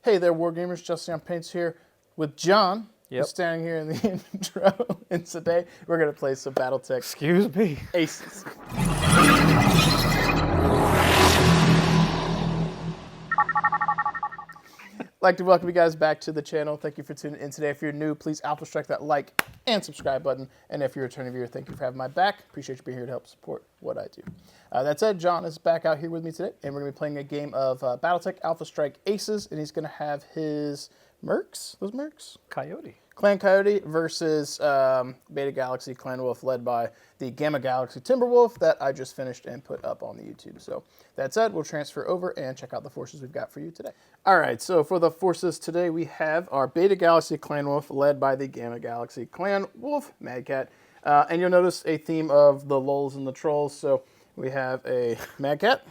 Hey there, Wargamers. Justin Paints here with John. Yep. Who's standing here in the intro. And today we're going to play some Battletech Excuse me. Aces. I'd like to welcome you guys back to the channel. Thank you for tuning in today. If you're new, please Alpha Strike that like and subscribe button. And if you're a returning viewer, thank you for having my back. Appreciate you being here to help support what I do. That said, John is back out here with me today, and we're going to be playing a game of Battletech Alpha Strike Aces, and he's going to have his Mercs, those Mercs? Coyote. Clan Coyote versus Beta Galaxy Clan Wolf, led by the Gamma Galaxy Timberwolf that I just finished and put up on the YouTube. So that said, we'll transfer over and check out the forces we've got for you today. All right, so for the forces today, we have our Beta Galaxy Clan Wolf, led by the Gamma Galaxy Clan Wolf, Mad Cat. And you'll notice a theme of the lulz and the trolls. So we have a Mad Cat,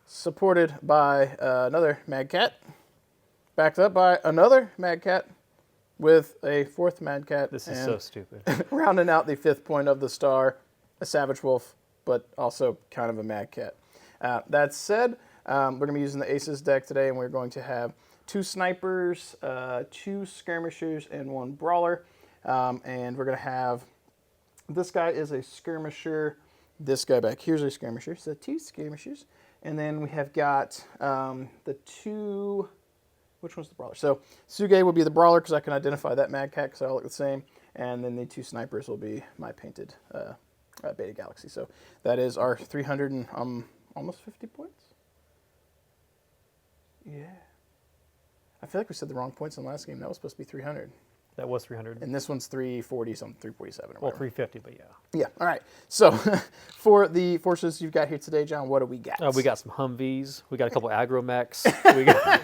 supported by another Mad Cat, backed up by another Mad Cat, with a fourth Mad Cat. This is so stupid. Rounding out the fifth point of the star, a Savage Wolf, but also kind of a Mad Cat. That said, we're going to be using the Aces deck today, and we're going to have 2 snipers, 2 skirmishers, and 1 brawler. And we're going to have, this guy is a skirmisher, this guy back here's a skirmisher, so 2 skirmishers. And then we have got the 2... Which one's the brawler? So Suge will be the brawler because I can identify that Mad Cat because they all look the same. And then the 2 snipers will be my painted Beta Galaxy. So that is our 300 and almost 50 points. Yeah. I feel like we said the wrong points in the last game. That was supposed to be 300. That was 300. And this one's 340 something, 347 or well, whatever. 350, but yeah. Yeah, all right. So for the forces you've got here today, John, what do we got? We got some Humvees. We got a couple aggro mechs. We got,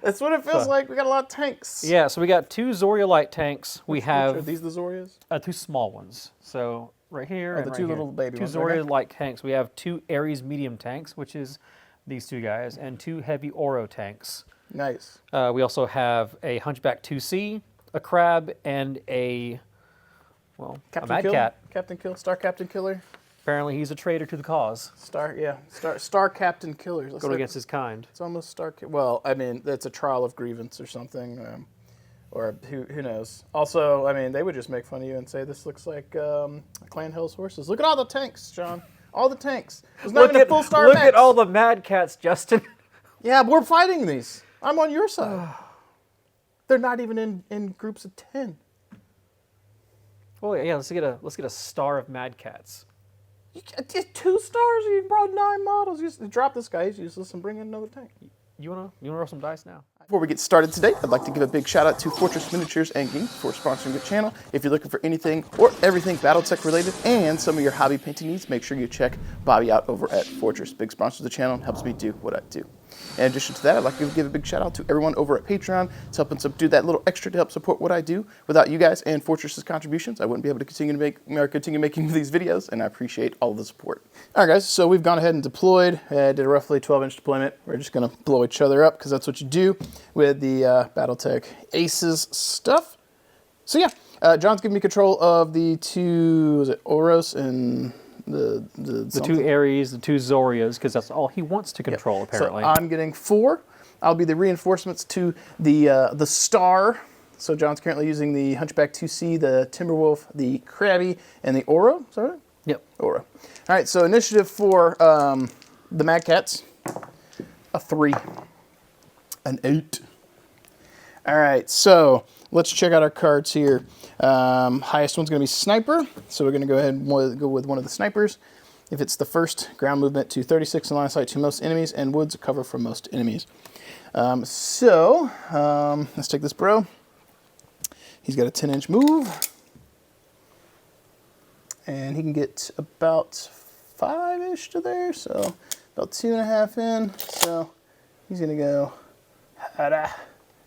That's what it feels like. We got a lot of tanks. yeah, so we got 2 Zoria light tanks. We have Are these the Zorias? 2 small ones. So right here and the right 2 here. little baby 2 ones, Zoria okay. light tanks. We have 2 Ares medium tanks, which is these 2 guys, and 2 heavy Oro tanks. Nice. We also have a Hunchback 2C, a Crab, and a, well, Captain a Mad Kill? Cat. Captain Kill, Star Captain Killer. Apparently he's a traitor to the cause. Star Captain Killers. Going against his kind. It's almost well, I mean, that's a trial of grievance or something, or who knows. Also, I mean, they would just make fun of you and say this looks like Clan Hell's horses. Look at all the tanks, John. All the tanks. There's not even a full star Look mech. at all the Mad Cats, Justin. Yeah, we're fighting these. I'm on your side. They're not even in groups of 10. Oh yeah, let's get a star of Mad Cats. Just 2 stars. You brought 9 models. You just drop this guy. He's useless and bring in another tank. You wanna roll some dice now? Before we get started today, I'd like to give a big shout out to Fortress Miniatures and Games for sponsoring the channel. If you're looking for anything or everything Battletech related and some of your hobby painting needs, make sure you check Bobby out over at Fortress. Big sponsor of the channel and helps me do what I do. In addition to that, I'd like to give a big shout out to everyone over at Patreon. It's helping do that little extra to help support what I do. Without you guys and Fortress's contributions, I wouldn't be able to continue making these videos, and I appreciate all of the support. All right, guys, so we've gone ahead and deployed. Did a roughly 12-inch deployment. We're just going to blow each other up because that's what you do with the Battletech Aces stuff. So yeah, John's giving me control of the 2, is it Oros and the 2 Ares, the 2 Zorias, because that's all he wants to control, apparently. So I'm getting 4. I'll be the reinforcements to the star. So John's currently using the Hunchback 2C, the Timberwolf, the Krabby, and the Oro. Is that right? Yep. Oro. All right, so initiative for the Mad Cats, a 3, an 8. All right, so let's check out our cards here. Highest one's going to be Sniper, so we're going to go ahead and go with one of the snipers. If it's the first, ground movement to 36 in line of sight to most enemies, and woods cover for most enemies. Let's take this bro. He's got a 10-inch move, and he can get about 5-ish to there, so about 2.5 in. So he's going to go,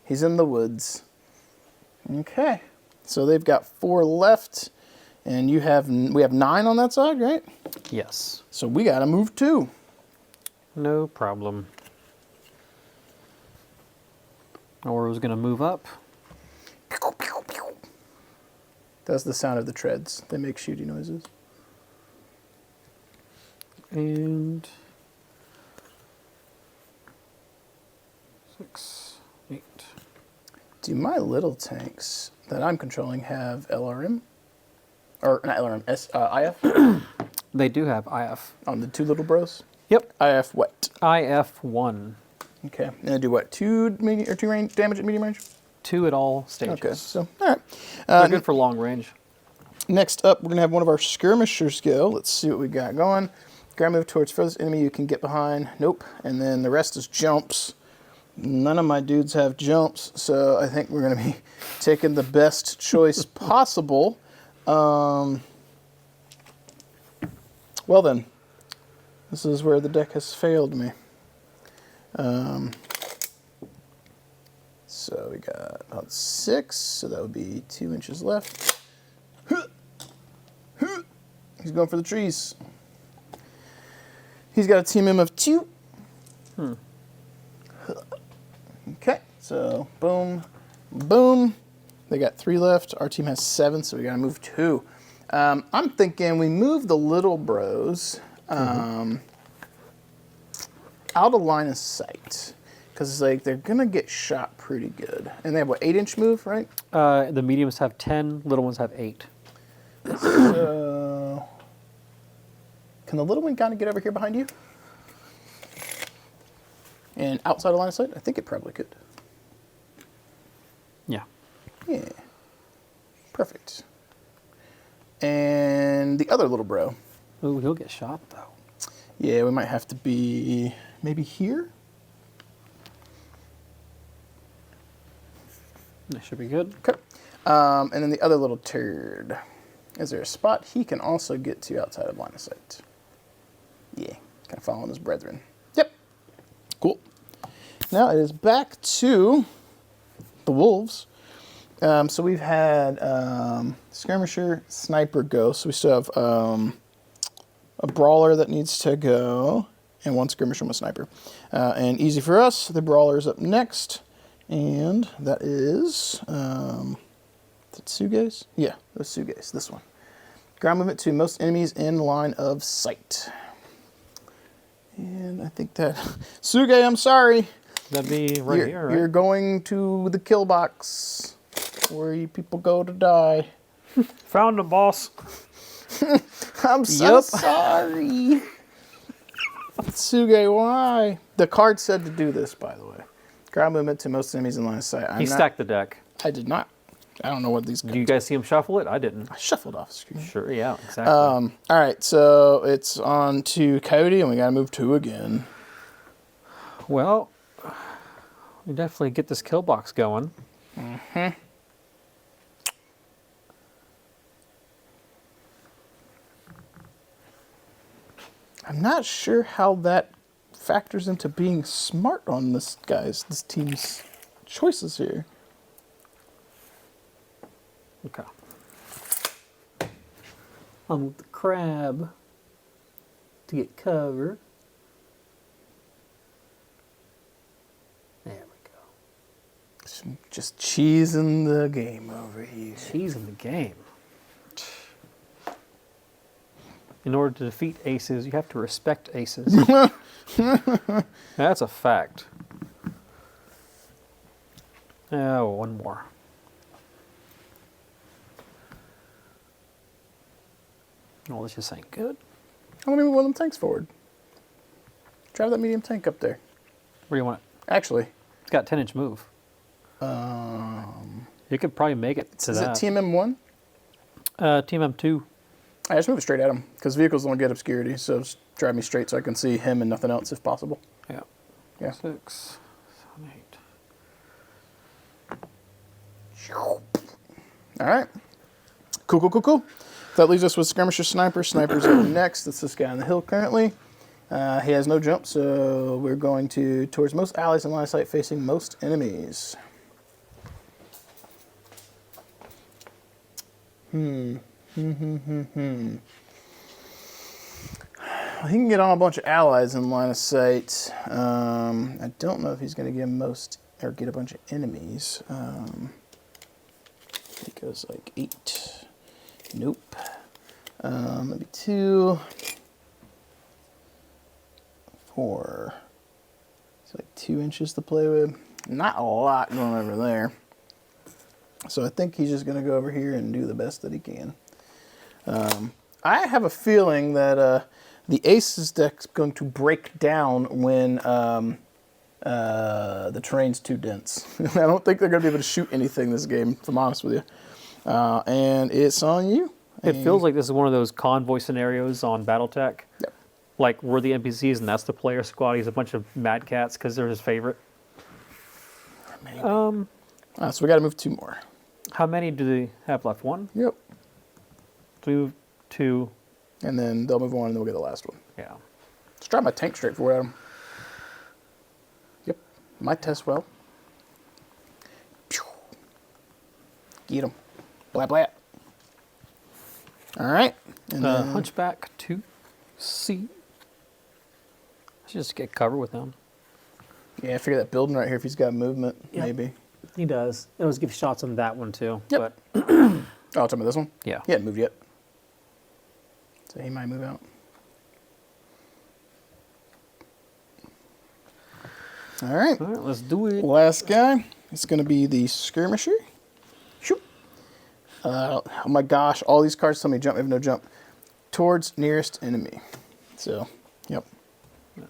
he's in the woods. Okay. So they've got 4 left, and we have 9 on that side, right? Yes. So we got to move 2. No problem. Oro's going to move up. That's the sound of the treads. They make shooty noises. And 6. 8. Do my little tanks that I'm controlling have LRM? Or not LRM, IF? They do have IF. On the two little bros? Yep. IF what? IF1. Okay. And they do what? 2 range damage at medium range? 2 at all stages. Okay. So, all right. They're good for long range. Next up, we're going to have one of our skirmishers go. Let's see what we got going. Ground move towards furthest enemy you can get behind. Nope. And then the rest is jumps. None of my dudes have jumps, so I think we're going to be taking the best choice possible. Well then, this is where the deck has failed me. So we got about 6, so that would be 2 inches left. He's going for the trees. He's got a team M of 2. Okay, so boom, boom. They got 3 left. Our team has 7, so we got to move 2. I'm thinking we move the little bros out of line of sight. Because like they're going to get shot pretty good. And they have, what, 8-inch move, right? The mediums have 10, little ones have 8. So, can the little one kind of get over here behind you? And outside of line of sight? I think it probably could. Yeah. Yeah. Perfect. And the other little bro. Ooh, he'll get shot, though. Yeah, we might have to be maybe here. That should be good. Okay. And then the other little turd. Is there a spot he can also get to outside of line of sight? Yeah, kind of following his brethren. Yep. Cool. Now it is back to the wolves. So we've had skirmisher, sniper go. So we still have a brawler that needs to go, and 1 skirmisher and 1 sniper. And easy for us, the brawler is up next, and that is it Sugeis? Yeah, those Sugeis. This one. Ground movement to most enemies in line of sight. And I think that Suge, I'm sorry. That'd be right here, right? You're going to the kill box where you people go to die. Found him, boss. I'm so sorry. Suge, why? The card said to do this, by the way. Ground movement to most enemies in line of sight. He stacked the deck. I did not. I don't know what these. Do you guys see him shuffle it? I didn't. I shuffled off screen. Sure, yeah, exactly. All right, so it's on to Coyote, and we got to move 2 again. Well, we definitely get this kill box going. Mm-hmm. I'm not sure how that factors into being smart on this team's choices here. Okay. I'll move the crab to get cover. There we go. Just cheesing the game over here. Cheesing the game. In order to defeat aces, you have to respect aces. That's a fact. Oh, 1 more. Oh, this just ain't good. How many move one of them tanks forward? Drive that medium tank up there. Where do you want it? Actually. It's got 10-inch move. You could probably make it to is that. Is it TMM1? TMM2. I just move it straight at him, because vehicles don't get obscurity, so just drive me straight so I can see him and nothing else if possible. Yeah. Yeah. 6, 7, 8. All right. Cool, cool, cool, cool. That leaves us with skirmisher, sniper. Sniper's up next. That's this guy on the hill currently. He has no jump, so we're going towards most allies in line of sight facing most enemies. He can get on a bunch of allies in line of sight. I don't know if he's going to get most or get a bunch of enemies. He goes like 8. Nope. Maybe 2, 4. It's like 2 inches to play with. Not a lot going over there. So I think he's just going to go over here and do the best that he can. I have a feeling that the Aces deck's going to break down when the terrain's too dense. I don't think they're going to be able to shoot anything this game, if I'm honest with you. And it's on you. It feels like this is one of those convoy scenarios on Battletech. Yep. Like we're the NPCs and that's the player squad. He's a bunch of mad cats because they're his favorite. Maybe. So we got to move 2 more. How many do they have left? 1? Yep. 2, 2. And then they'll move on and then we'll get the last one. Yeah. Let's try my tank straight forward at him. Yep. Might test well. Pew. Get him. Blah, blah. All right. And then Hunchback 2C. I should just get cover with him. Yeah, I figure that building right here, if he's got movement, Yep. maybe. He does. It always give shots on that one too. Yep. But Oh, talking about this one? yeah. He hadn't moved yet. So he might move out. All right. All right, let's do it. Last guy. It's going to be the skirmisher. Shoot. Oh my gosh. All these cards tell me jump. I have no jump. Towards nearest enemy. So, yep.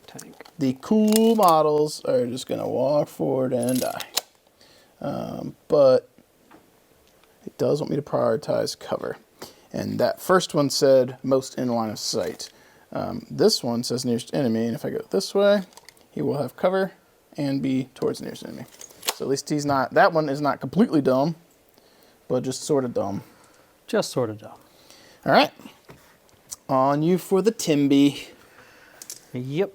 Tank. The cool models are just going to walk forward and die. But it does want me to prioritize cover. And that first one said most in line of sight. This one says nearest enemy, and if I go this way, he will have cover and be towards the nearest enemy. So at least he's not, that one is not completely dumb, but just sort of dumb. Just sort of dumb. All right. On you for the Timby. Yep.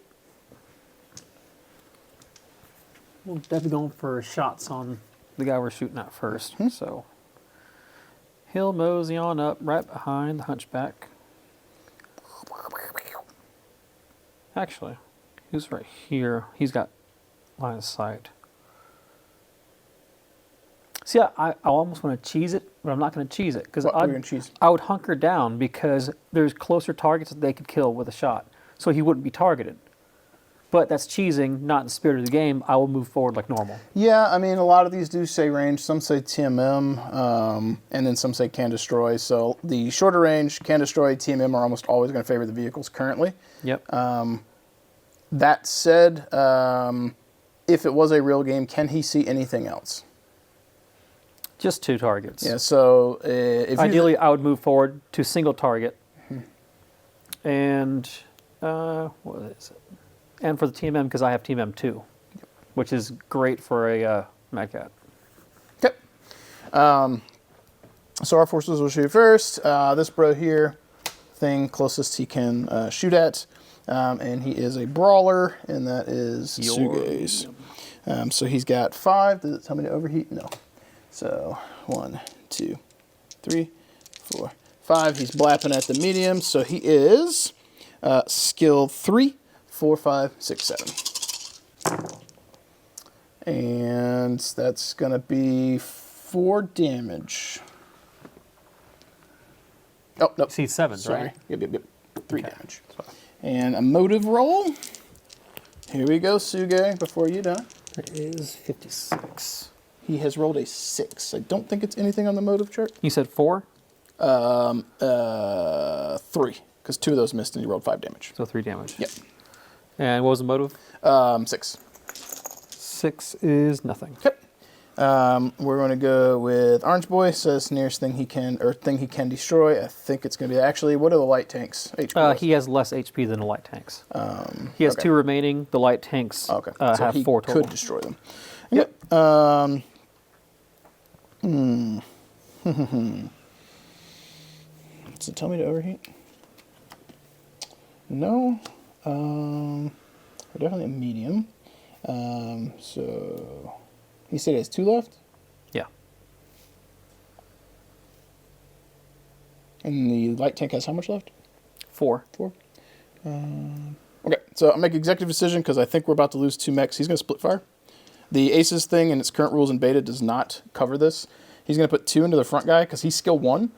We're definitely going for shots on the guy we're shooting at first. So he'll mosey on up right behind the hunchback. Actually, he's right here. He's got line of sight. See, I almost want to cheese it, but I'm not going to cheese it because What are you gonna cheese? I would hunker down because there's closer targets that they could kill with a shot, so he wouldn't be targeted. But that's cheesing, not in the spirit of the game. I will move forward like normal. Yeah, I mean, a lot of these do say range. Some say TMM, and then some say can destroy. So the shorter range, can destroy, TMM are almost always going to favor the vehicles currently. Yep. That said, if it was a real game, can he see anything else? Just 2 targets. Yeah, so if Ideally, I would move forward to single target. And what is it? And for the TMM, because I have TMM 2, which is great for a Mad Cat. Okay. So our forces will shoot first. This bro here, thing closest he can shoot at. And he is a brawler, and that is Suge's. So he's got 5. Does it tell me to overheat? No. So 1, 2, 3, 4, 5. He's blapping at the medium, so he is skill 3, 4, 5, 6, 7. And that's going to be 4 damage. Oh, no. See 7, Sorry. right? Yep. 3 damage. And a motive roll. Here we go, Suge, before you die. It is 56. He has rolled a 6. I don't think it's anything on the motive chart. You said 4? 3, because 2 of those missed and he rolled 5 damage. So 3 damage. Yep. And what was the motive? 6. 6 is nothing. Okay. We're going to go with Orange Boy. Says nearest thing he can, or thing he can destroy. I think it's going to be actually, what are the light tanks? HP He has less HP than the light tanks. He has okay. 2 remaining. The light tanks so have he 4 total. could destroy them. Yep. Does it tell me to overheat? No. We're definitely a medium. So he said he has 2 left? Yeah. And the light tank has how much left? 4. 4. Okay, so I'll make executive decision because I think we're about to lose 2 mechs. He's going to split fire. The Aces thing in its current rules in beta does not cover this. He's going to put 2 into the front guy because he's skill 1,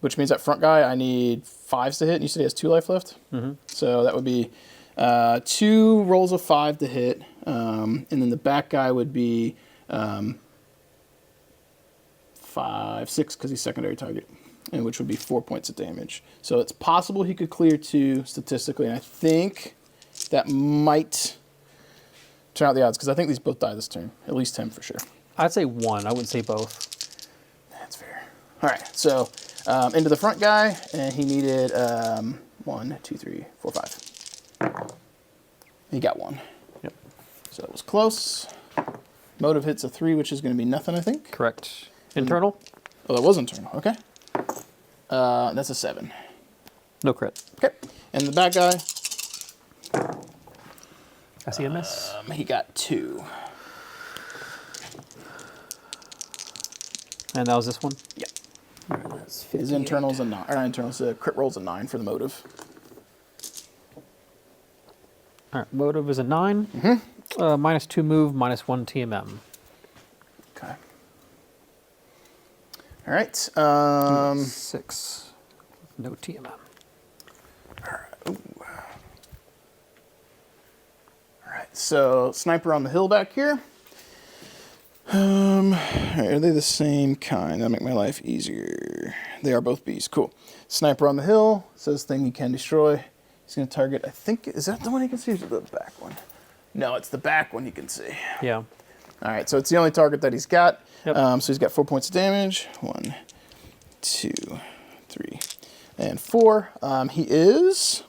which means that front guy I need 5s to hit. And you said he has 2 life left? Mm-hmm. So that would be 2 rolls of 5 to hit. And then the back guy would be 5, 6, because he's secondary target, and which would be 4 points of damage. So it's possible he could clear 2 statistically, and I think that might turn out the odds, because I think these both die this turn. At least him for sure. I'd say 1. I wouldn't say both. That's fair. All right, so into the front guy, and he needed 1, 2, 3, 4, 5. He got 1. Yep. So that was close. Motive hits a 3, which is going to be nothing, I think. Correct. Internal? Oh, that was internal. Okay. That's a 7. No crit. Okay. And the bad guy, I see a miss. he got 2. And that was this one? Yeah. That's His internal's a 9. Or not internal's a crit roll's a 9 for the motive. All right, motive is a 9. -2 move, -1 TMM. Okay. All right. 6. No TMM. All right. So sniper on the hill back here. All right, are they the same kind? That'll make my life easier. They are both bees. Cool. Sniper on the hill says thing you can destroy. He's going to target, I think, is that the one you can see or is it the back one? No, it's the back one you can see. Yeah. All right, so it's the only target that he's got. Yep. So he's got 4 points of damage. 1, 2, 3, and 4. He is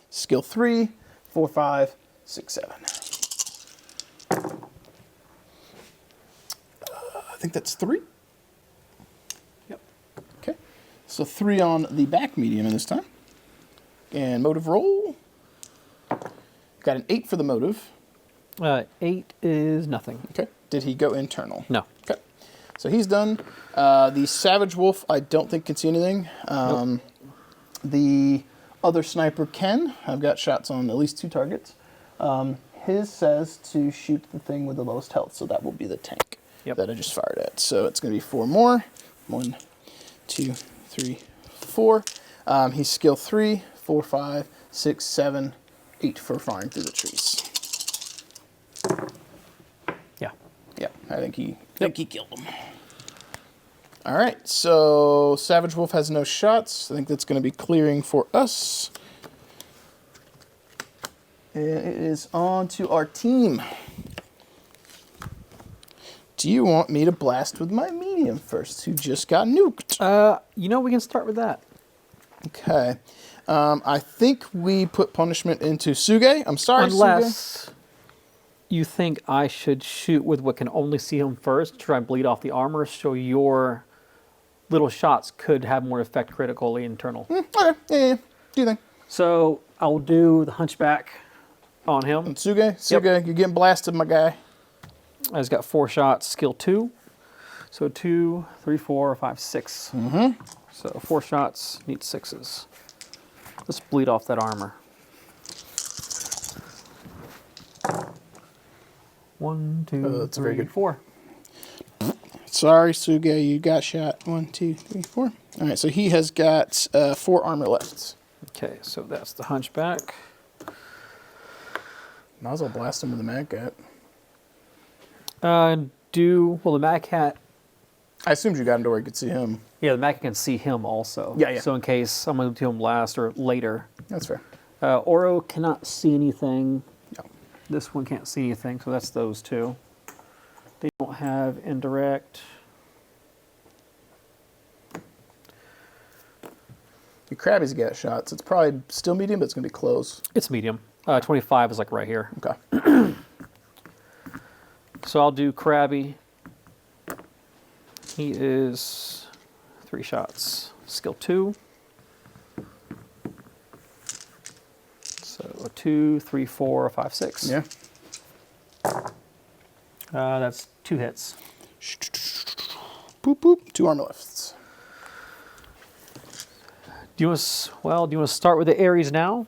skill 3, 4, 5, 6, 7. I think that's 3. Yep. Okay. So 3 on the back medium in this time. And motive roll. Got an 8 for the motive. 8 is nothing. Okay. Did he go internal? No. Okay. So he's done. The Savage Wolf, I don't think can see anything. Nope. The other sniper can. I've got shots on at least 2 targets. His says to shoot the thing with the lowest health, so that will be the tank that I just fired at. So it's going to be 4 more. 1, 2, 3, 4. He's skill 3, 4, 5, 6, 7, 8 for firing through the trees. Yeah. Yeah, I think he killed him. All right, so Savage Wolf has no shots. I think that's going to be clearing for us. And it is on to our team. Do you want me to blast with my medium first, who just got nuked? You know, we can start with that. Okay. I think we put punishment into Suge. I'm sorry, Unless you think I should shoot with what can only see him first, try and bleed off the armor, so your little shots could have more effect critically internal. Okay, yeah. Do you think? So I'll do the hunchback on him. And Suge, you're getting blasted, my guy. He's got 4 shots, skill 2. So 2, 3, 4, 5, 6. So 4 shots, need 6s. Let's bleed off that armor. 1, 2, that's very 3, good. 4. Sorry, Suge, you got shot. 1, 2, 3, 4. All right, so he has got 4 armor left. Okay, so that's the hunchback. Might as well blast him with the Mad Cat. Well, the Mad Cat. I assumed you got him to where you could see him. Yeah, the Mad Cat can see him also. Yeah. So in case I'm going to do him last or later. That's fair. Oro cannot see anything. No. This one can't see anything, so that's those 2. They don't have indirect. The Krabby's got shots. It's probably still medium, but it's going to be close. It's medium. 25 is like right here. Okay. So I'll do Krabby. He is 3 shots. Skill 2. So 2, 3, 4, 5, 6. Yeah. That's 2 hits. Boop, boop. 2 armor lifts. Do you want to start with the Ares now?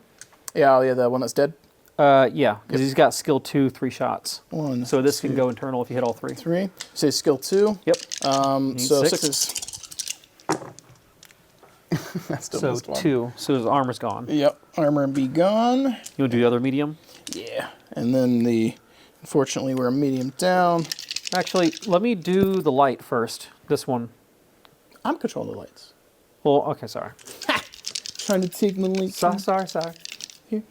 Yeah, the one that's dead. Yeah, because he's got skill 2, 3 shots. 1. So this 2, can go internal if you hit all 3. 3. Say skill 2. Yep. So 6. 6s. That's still So missed one. 2. So his armor's gone. Yep. Armor be gone. You want to do the other medium? Yeah. And then the Unfortunately, we're a medium down. Actually, let me do the light first. This one. I'm controlling the lights. Well, okay, sorry. Trying to take my light. Sorry. Here.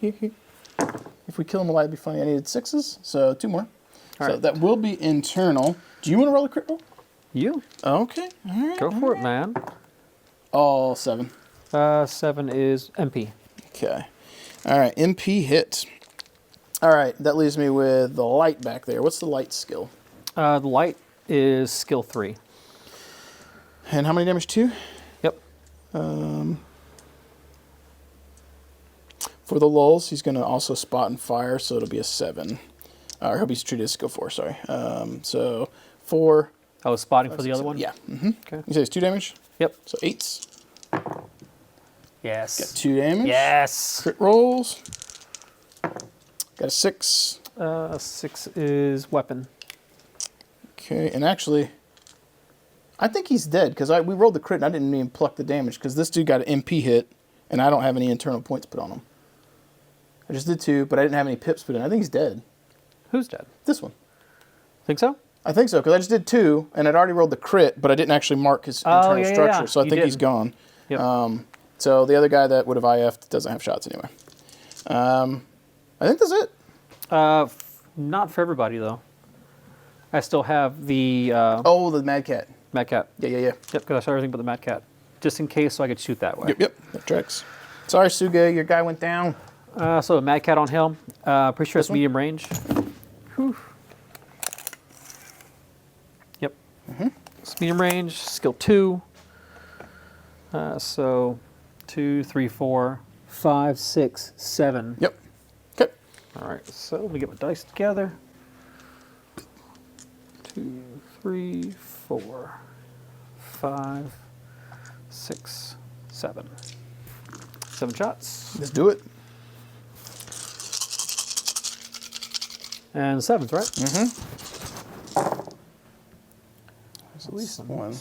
If we kill him alive, it'd be funny. I needed 6s, so 2 more. All So right. that will be internal. Do you want to roll a crit roll? You. Okay. All right. Go for it, man. All 7. 7 is MP. Okay. All right. MP hit. All right. That leaves me with the light back there. What's the light skill? The light is skill 3. And how many damage? 2? Yep. For the lulls, he's going to also spot and fire, so it'll be a 7. Or he'll be treated as skill 4, sorry. So 4. I was spotting for the other one? Yeah. Mm-hmm. Okay. You say it's 2 damage? Yep. So 8s. Yes. Got 2 damage. Yes. Crit rolls. Got a 6. 6 is weapon. Okay, and actually, I think he's dead because we rolled the crit and I didn't even pluck the damage because this dude got an MP hit and I don't have any internal points put on him. I just did 2, but I didn't have any pips put in. I think he's dead. Who's dead? This one. Think so? I think so because I just did 2 and I'd already rolled the crit, but I didn't actually mark his internal structure, so I think he's gone. Yep. So the other guy that would have IF'd doesn't have shots anyway. I think that's it. Not for everybody, though. I still have the Oh, the Mad Cat. Mad Cat. Yeah. Yep, because I saw everything but the Mad Cat. Just in case, so I could shoot that way. Yep. That tracks. Sorry, Suge, your guy went down. So the Mad Cat on him. Pretty sure This it's one? medium range. Whew. Yep. It's medium range, skill 2. So 2, 3, 4, 5, 6, 7. Yep. Okay. All right, so let me get my dice together. 2, 3, 4, 5, 6, 7. 7 shots. Let's do it. And 7s, right? Mm-hmm. There's at least one.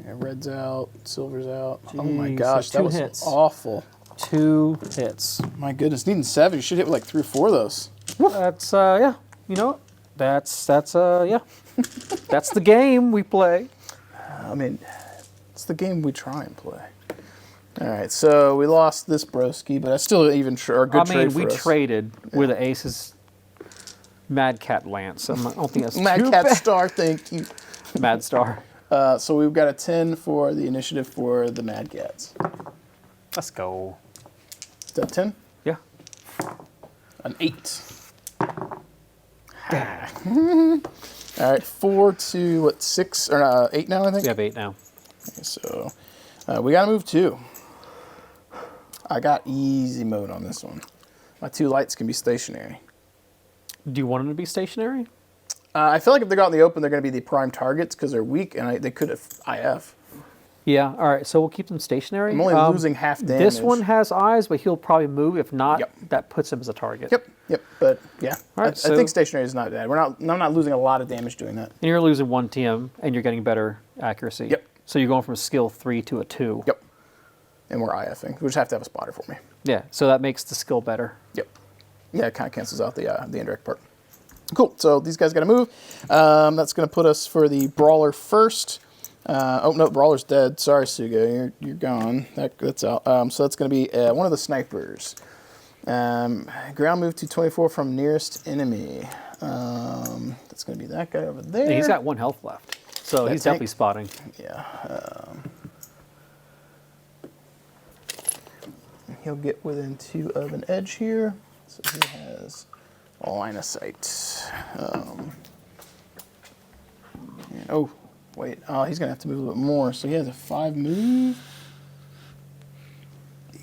Yeah, red's out, silver's out. Oh my Jeez, gosh, so that 2 was hits. awful. 2 hits. My goodness, needing 7. You should hit with like 3 or 4 of those. That's yeah. You know what? That's yeah. That's the game we play. I mean, it's the game we try and play. All right, so we lost this broski, but that's still even a good trade for us. We traded with the Aces Mad Cat Lance. I don't think that's Mad too Cat bad. Star, thank you. Mad Star. So we've got a 10 for the initiative for the Mad Cats. Let's go. Is that 10? Yeah. An 8. All right, 4 to what, 6 or 8 now, I think? We have 8 now. Okay, so we got to move 2. I got easy mode on this one. My 2 lights can be stationary. Do you want them to be stationary? I feel like if they go out in the open, they're going to be the prime targets because they're weak and they could have IF. Yeah. All right. So we'll keep them stationary. I'm only losing half damage. This one has eyes, but he'll probably move. If not, Yep. that puts him as a target. Yep. But yeah, All right, I think stationary is not bad. I'm not losing a lot of damage doing that. And you're losing 1 TM, and you're getting better accuracy. Yep. So you're going from a skill 3 to a 2. Yep. And we're IFing. We just have to have a spotter for me. Yeah. So that makes the skill better. Yep. Yeah, it kind of cancels out the indirect part. Cool. So these guys got to move. That's going to put us for the brawler first. Oh no, brawler's dead. Sorry, Suga, you're gone. That's out. So that's going to be one of the snipers. Ground move to 24 from nearest enemy. That's going to be that guy over there. Yeah, he's got 1 health left, so That he's tank- definitely spotting. Yeah. He'll get within 2 of an edge here, so he has a line of sight. Oh, wait. Oh, he's going to have to move a little bit more. So he has a 5 move.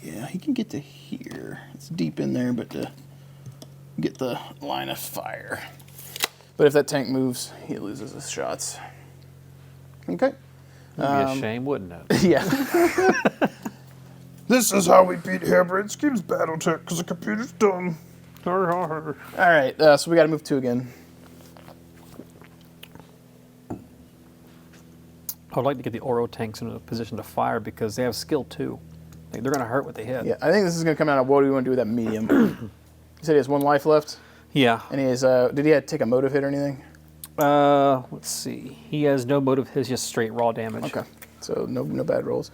Yeah, he can get to here. It's deep in there, but to get the line of fire. But if that tank moves, he loses his shots. Okay. It'd be a shame, wouldn't it? Yeah. This is how we beat Hybrid Schemes Battletech, because the computer's dumb. All right, so we got to move 2 again. I would like to get the Oro tanks in a position to fire because they have skill 2. Like, they're going to hurt what they hit. Yeah, I think this is going to come out of what do we want to do with that medium. You said he has 1 life left? Yeah. And he has, did he take a motive hit or anything? Let's see. He has no motive. His just straight raw damage. Okay, so no bad rolls.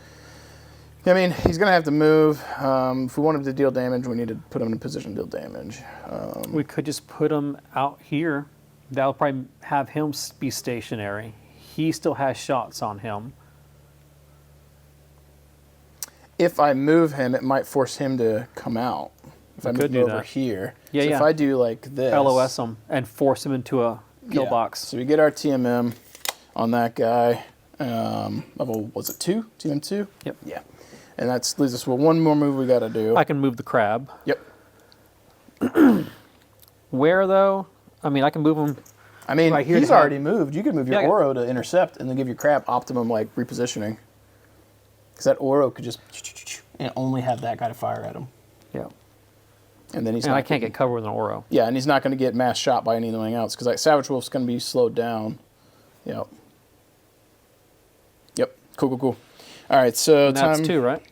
I mean, he's going to have to move. If we want him to deal damage, we need to put him in a position to deal damage. We could just put him out here. That'll probably have him be stationary. He still has shots on him. If I move him, it might force him to come out. If I move him over here. Yeah, so yeah. if I do like this. LOS him and force him into a kill box. So we get our TMM on that guy. Level, was it 2? TMM 2? Yep. Yeah. And that leaves us with one more move we got to do. I can move the crab. Yep. Where, though? I mean, I can move him. I mean, right here he's already moved. You could move your Yeah, Oro to intercept and then give your crab optimum like repositioning. Because that Oro could just and only have that guy to fire at him. Yeah. And then I can't get cover with an Oro. Yeah, and he's not going to get mass shot by anything else because like Savage Wolf's going to be slowed down. Yep. Yep. Cool. All right, so And that's 2, right?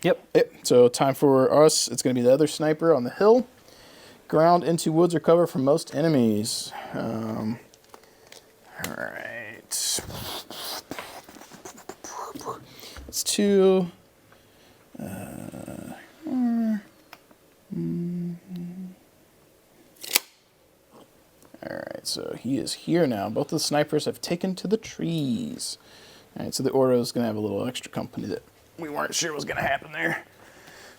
Yep. Yep. So time for us. It's going to be the other sniper on the hill. Ground into woods or cover from most enemies. All right. It's 2. All right, so he is here now. Both of the snipers have taken to the trees. All right, so the Oro is going to have a little extra company that we weren't sure was going to happen there.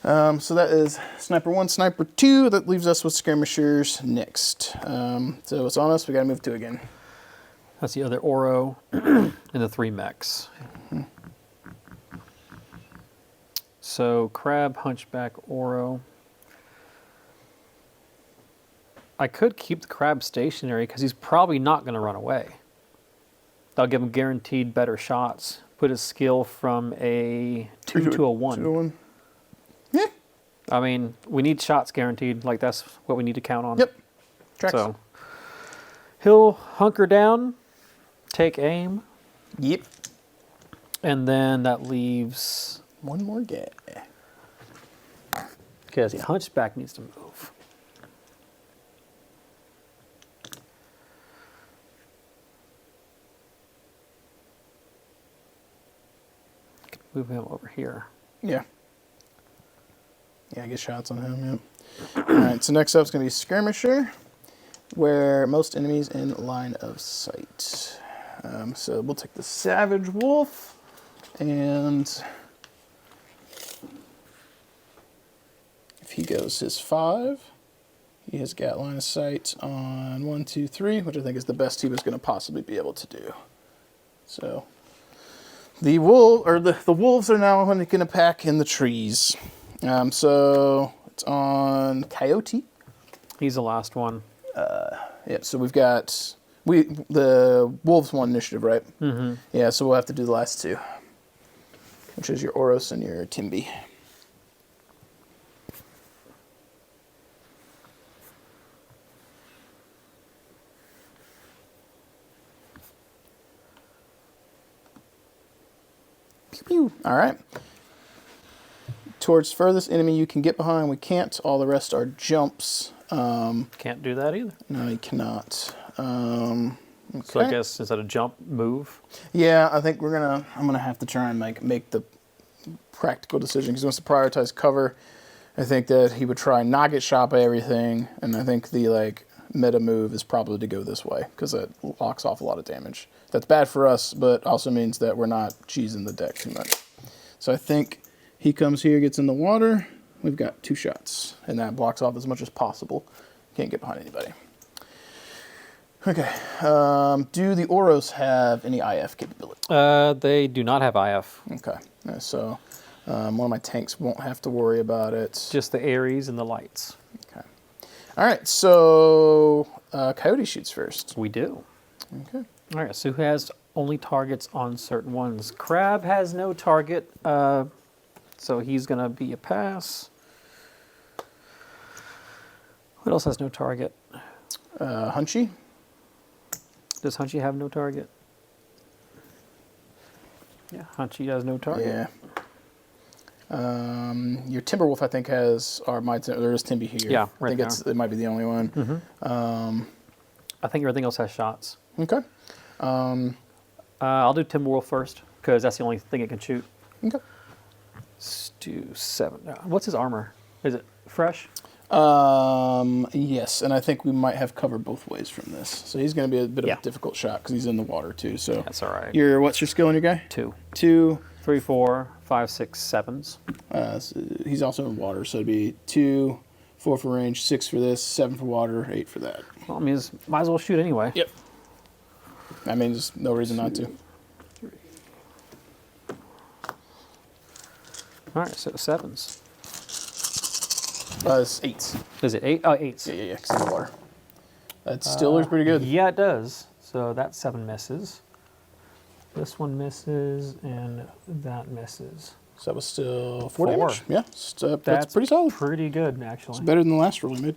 So that is Sniper 1, Sniper 2. That leaves us with Skirmishers next. So it's on us. We got to move 2 again. That's the other Oro and the 3 mechs. So Crab, Hunchback, Oro. I could keep the Crab stationary because he's probably not going to run away. That'll give him guaranteed better shots. Put his skill from a 2 to a 1. 2 to 1. Yeah. I mean, we need shots guaranteed. Like, that's what we need to count on. Yep. Tracks. So he'll hunker down, take aim. Yep. And then that leaves... one more guy. Because the Hunchback needs to move. Move him over here. Yeah. Yeah, get shots on him, yep. All right, so next up is going to be Skirmisher, where most enemies in line of sight. So we'll take the Savage Wolf, and if he goes his 5, he has got line of sight on 1, 2, 3, which I think is the best he was going to possibly be able to do. So the wolves are now going to pack in the trees. So it's on Coyote. He's the last one. Yep. So we've got the wolves won initiative, right? Mm-hmm. Yeah. So we'll have to do the last 2, which is your Oros and your Timby. Pew pew. All right. Towards furthest enemy you can get behind. We can't. All the rest are jumps. Can't do that either. No, you cannot. Okay. So I guess, is that a jump move? Yeah, I think I'm gonna have to try and make the practical decision because he wants to prioritize cover. I think that he would try and not get shot by everything, and I think the meta move is probably to go this way because it locks off a lot of damage. That's bad for us, but also means that we're not cheesing the deck too much. So I think he comes here, gets in the water. We've got 2 shots, and that blocks off as much as possible. Can't get behind anybody. Okay. Do the Oros have any IF capability? They do not have IF. Okay. So one of my tanks won't have to worry about it. Just the Ares and the lights. Okay. All right. So Coyote shoots first. We do. Okay. All right, so who has only targets on certain ones? Crab has no target, so he's going to be a pass. What else has no target? Hunchy. Does Hunchy have no target? Yeah, Hunchy has no target. Yeah. Your Timberwolf, I think, has, or there is Timby here. Yeah, I right think it might be the only one. I think everything else has shots. Okay. I'll do Timberwolf first because that's the only thing it can shoot. Okay. Let's do 7. What's his armor? Is it fresh? Yes, and I think we might have cover both ways from this. So he's going to be a bit of Yeah. a difficult shot because he's in the water too. So That's all right. What's your skill on your guy? 2, 2. 3, 4, 5, 6, 7s. So he's also in water, so it'd be 2, 4 for range, 6 for this, 7 for water, 8 for that. Well, I mean, might as well shoot anyway. Yep. I mean, there's no reason not to. 3. All right, so 7s. It's 8s. Is it 8? Oh, 8s. Yeah, because in the water. That still looks pretty good. Yeah, it does. So that 7 misses. This one misses, and that misses. So that was still 4 4. damage. Yeah, that's pretty solid. Pretty good, actually. Better than the last roll we made.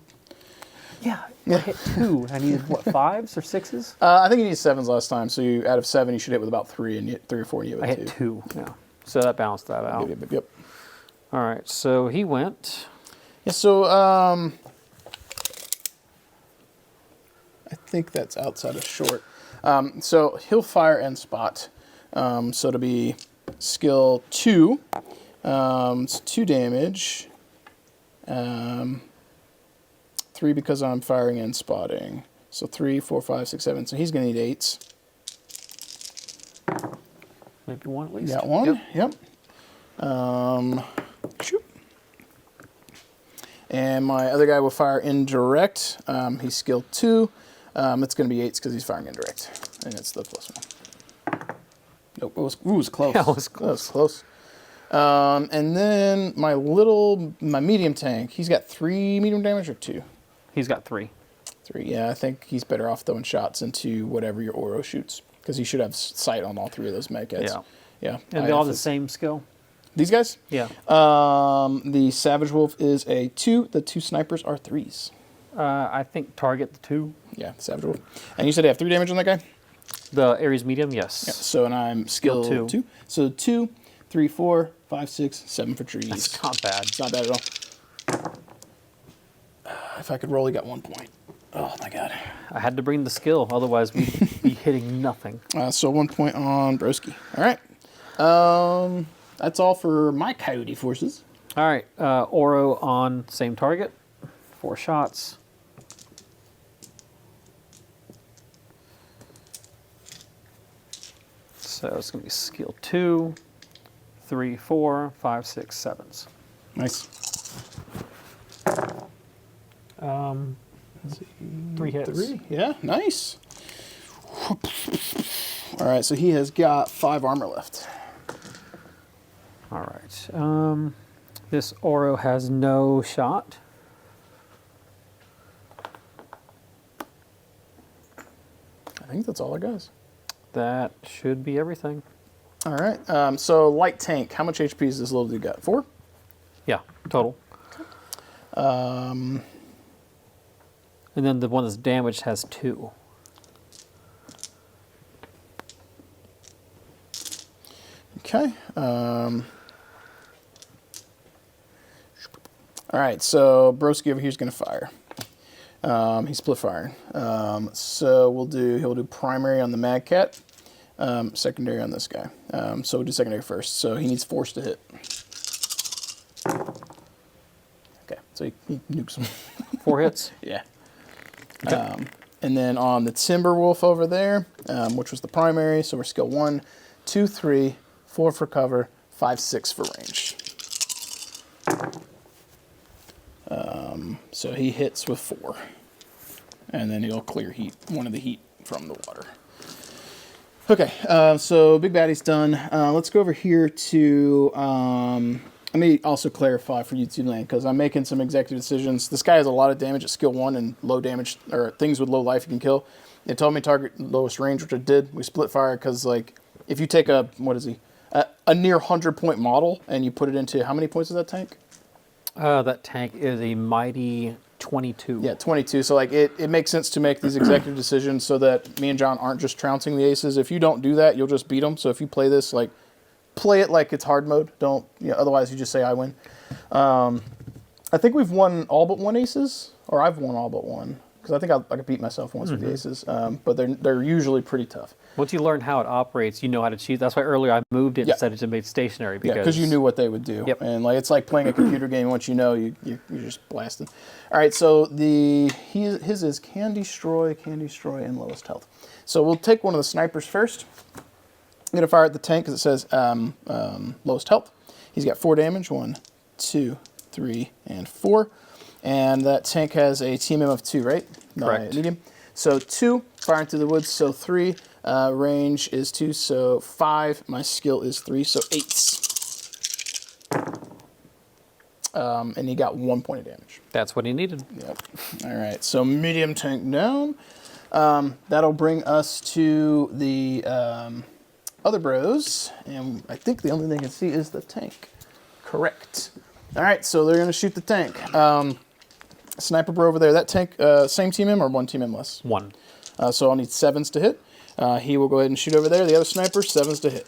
Yeah, I hit 2. I needed, what, 5s or 6s? I think you needed 7s last time, so out of 7, you should hit with about 3, and you hit 3 or 4, and you I hit hit 2. 2, yeah. So that balanced that out. Yep. All right, so he went. Yeah, so I think that's outside of short. So he'll fire and spot. So it'll be skill 2. It's 2 damage. 3 because I'm firing and spotting. So 3, 4, 5, 6, 7. So he's going to need 8s. Maybe 1 at least. Got 1? Yep. Shoot. And my other guy will fire indirect. He's skill 2. It's going to be 8s because he's firing indirect. And it's the +1. Nope, it was close. Yeah, it was That was close. And then my medium tank, he's got 3 medium damage or 2? He's got 3. 3, yeah. I think he's better off throwing shots into whatever your Oro shoots because he should have sight on all 3 of those medkits. Yeah. And they all have the same skill? These guys? Yeah. The Savage Wolf is a 2. The 2 snipers are 3s. I think target the 2. Yeah, Savage Wolf. And you said you have 3 damage on that guy? The Ares medium, yes. Yeah, so, and I'm skill 2. So 2, 3, 4, 5, 6, 7 for trees. That's not bad. It's not bad at all. If I could roll, he got 1 point. Oh, my God. I had to bring the skill, otherwise we'd be hitting nothing. So 1 point on Broski. All right. That's all for my Coyote forces. All right, Oro on same target. 4 shots. So it's going to be skill 2, 3, 4, 5, 6, 7s. Nice. 3 hits. 3, yeah, nice. All right, so he has got 5 armor left. All right. This Oro has no shot. I think that's all it goes. That should be everything. All right. So light tank, how much HP is this little dude got? 4? Yeah, total. And then the one that's damaged has 2. Okay. All right, so Broski over here is going to fire. He's split firing. So he'll do primary on the Mad Cat, secondary on this guy. So we'll do secondary first. So he needs force to hit. Okay, so he nukes him. 4 hits? Yeah. Okay. And then on the Timberwolf over there, which was the primary, so we're skill 1, 2, 3, 4 for cover, 5, 6 for range. So he hits with 4. And then he'll clear one of the heat from the water. Okay, so Big Baddie's done. Let's go over here to... let me also clarify for YouTube land, because I'm making some executive decisions. This guy has a lot of damage at skill 1 and low damage, or things with low life you can kill. It told me target lowest range, which I did. We split fire because, like, if you take a near 100-point model and you put it into, how many points is that tank? That tank is a mighty 22. Yeah, 22. So, like, it makes sense to make these executive decisions so that me and John aren't just trouncing the aces. If you don't do that, you'll just beat them. So if you play this, like, play it like it's hard mode. Don't, otherwise you just say I win. I think we've won all but one aces, or I've won all but one. Because I think I could beat myself once with the aces, but they're usually pretty tough. Once you learn how it operates, you know how to choose. That's why earlier I moved it instead of to make stationary. Because you knew what they would do. Yep. And it's like playing a computer game. Once you know, you're just blasting. All right, so his is can destroy, and lowest health. So we'll take one of the snipers first. I'm going to fire at the tank because it says lowest health. He's got 4 damage, 1, 2, 3, and 4. And that tank has a TMM of 2, right? Correct. Medium. So 2, firing through the woods. So 3, range is 2. So 5, my skill is 3. So 8. And he got 1 point of damage. That's what he needed. Yep. All right. So medium tank down. That'll bring us to the other bros. And I think the only thing I can see is the tank. Correct. All right. So they're going to shoot the tank. Sniper bro over there, that tank, same TMM or 1 TMM less? 1. So I'll need 7s to hit. He will go ahead and shoot over there. The other sniper, 7s to hit.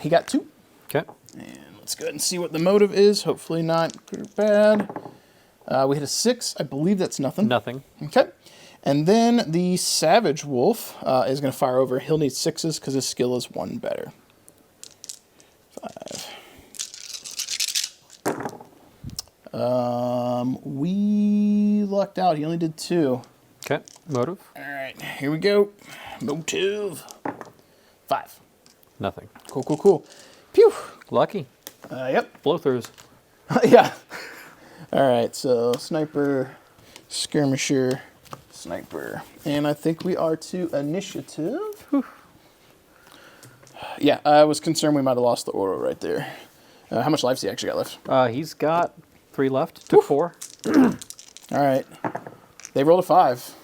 He got 2. Okay. And let's go ahead and see what the motive is. Hopefully not bad. We hit a 6. I believe that's nothing. Nothing. Okay. And then the Savage Wolf is going to fire over. He'll need 6s because his skill is 1 better. 5. We lucked out. He only did 2. Okay. Motive. All right, here we go. Motive. 5. Nothing. Cool, cool, cool. Pew. Lucky. Yep. Blow-throughs. Yeah. All right, so sniper, skirmisher, sniper. And I think we are to initiative. Whew. Yeah, I was concerned we might have lost the Oro right there. How much life does he actually got left? He's got 3 left. Took 4. All right. They rolled a 5.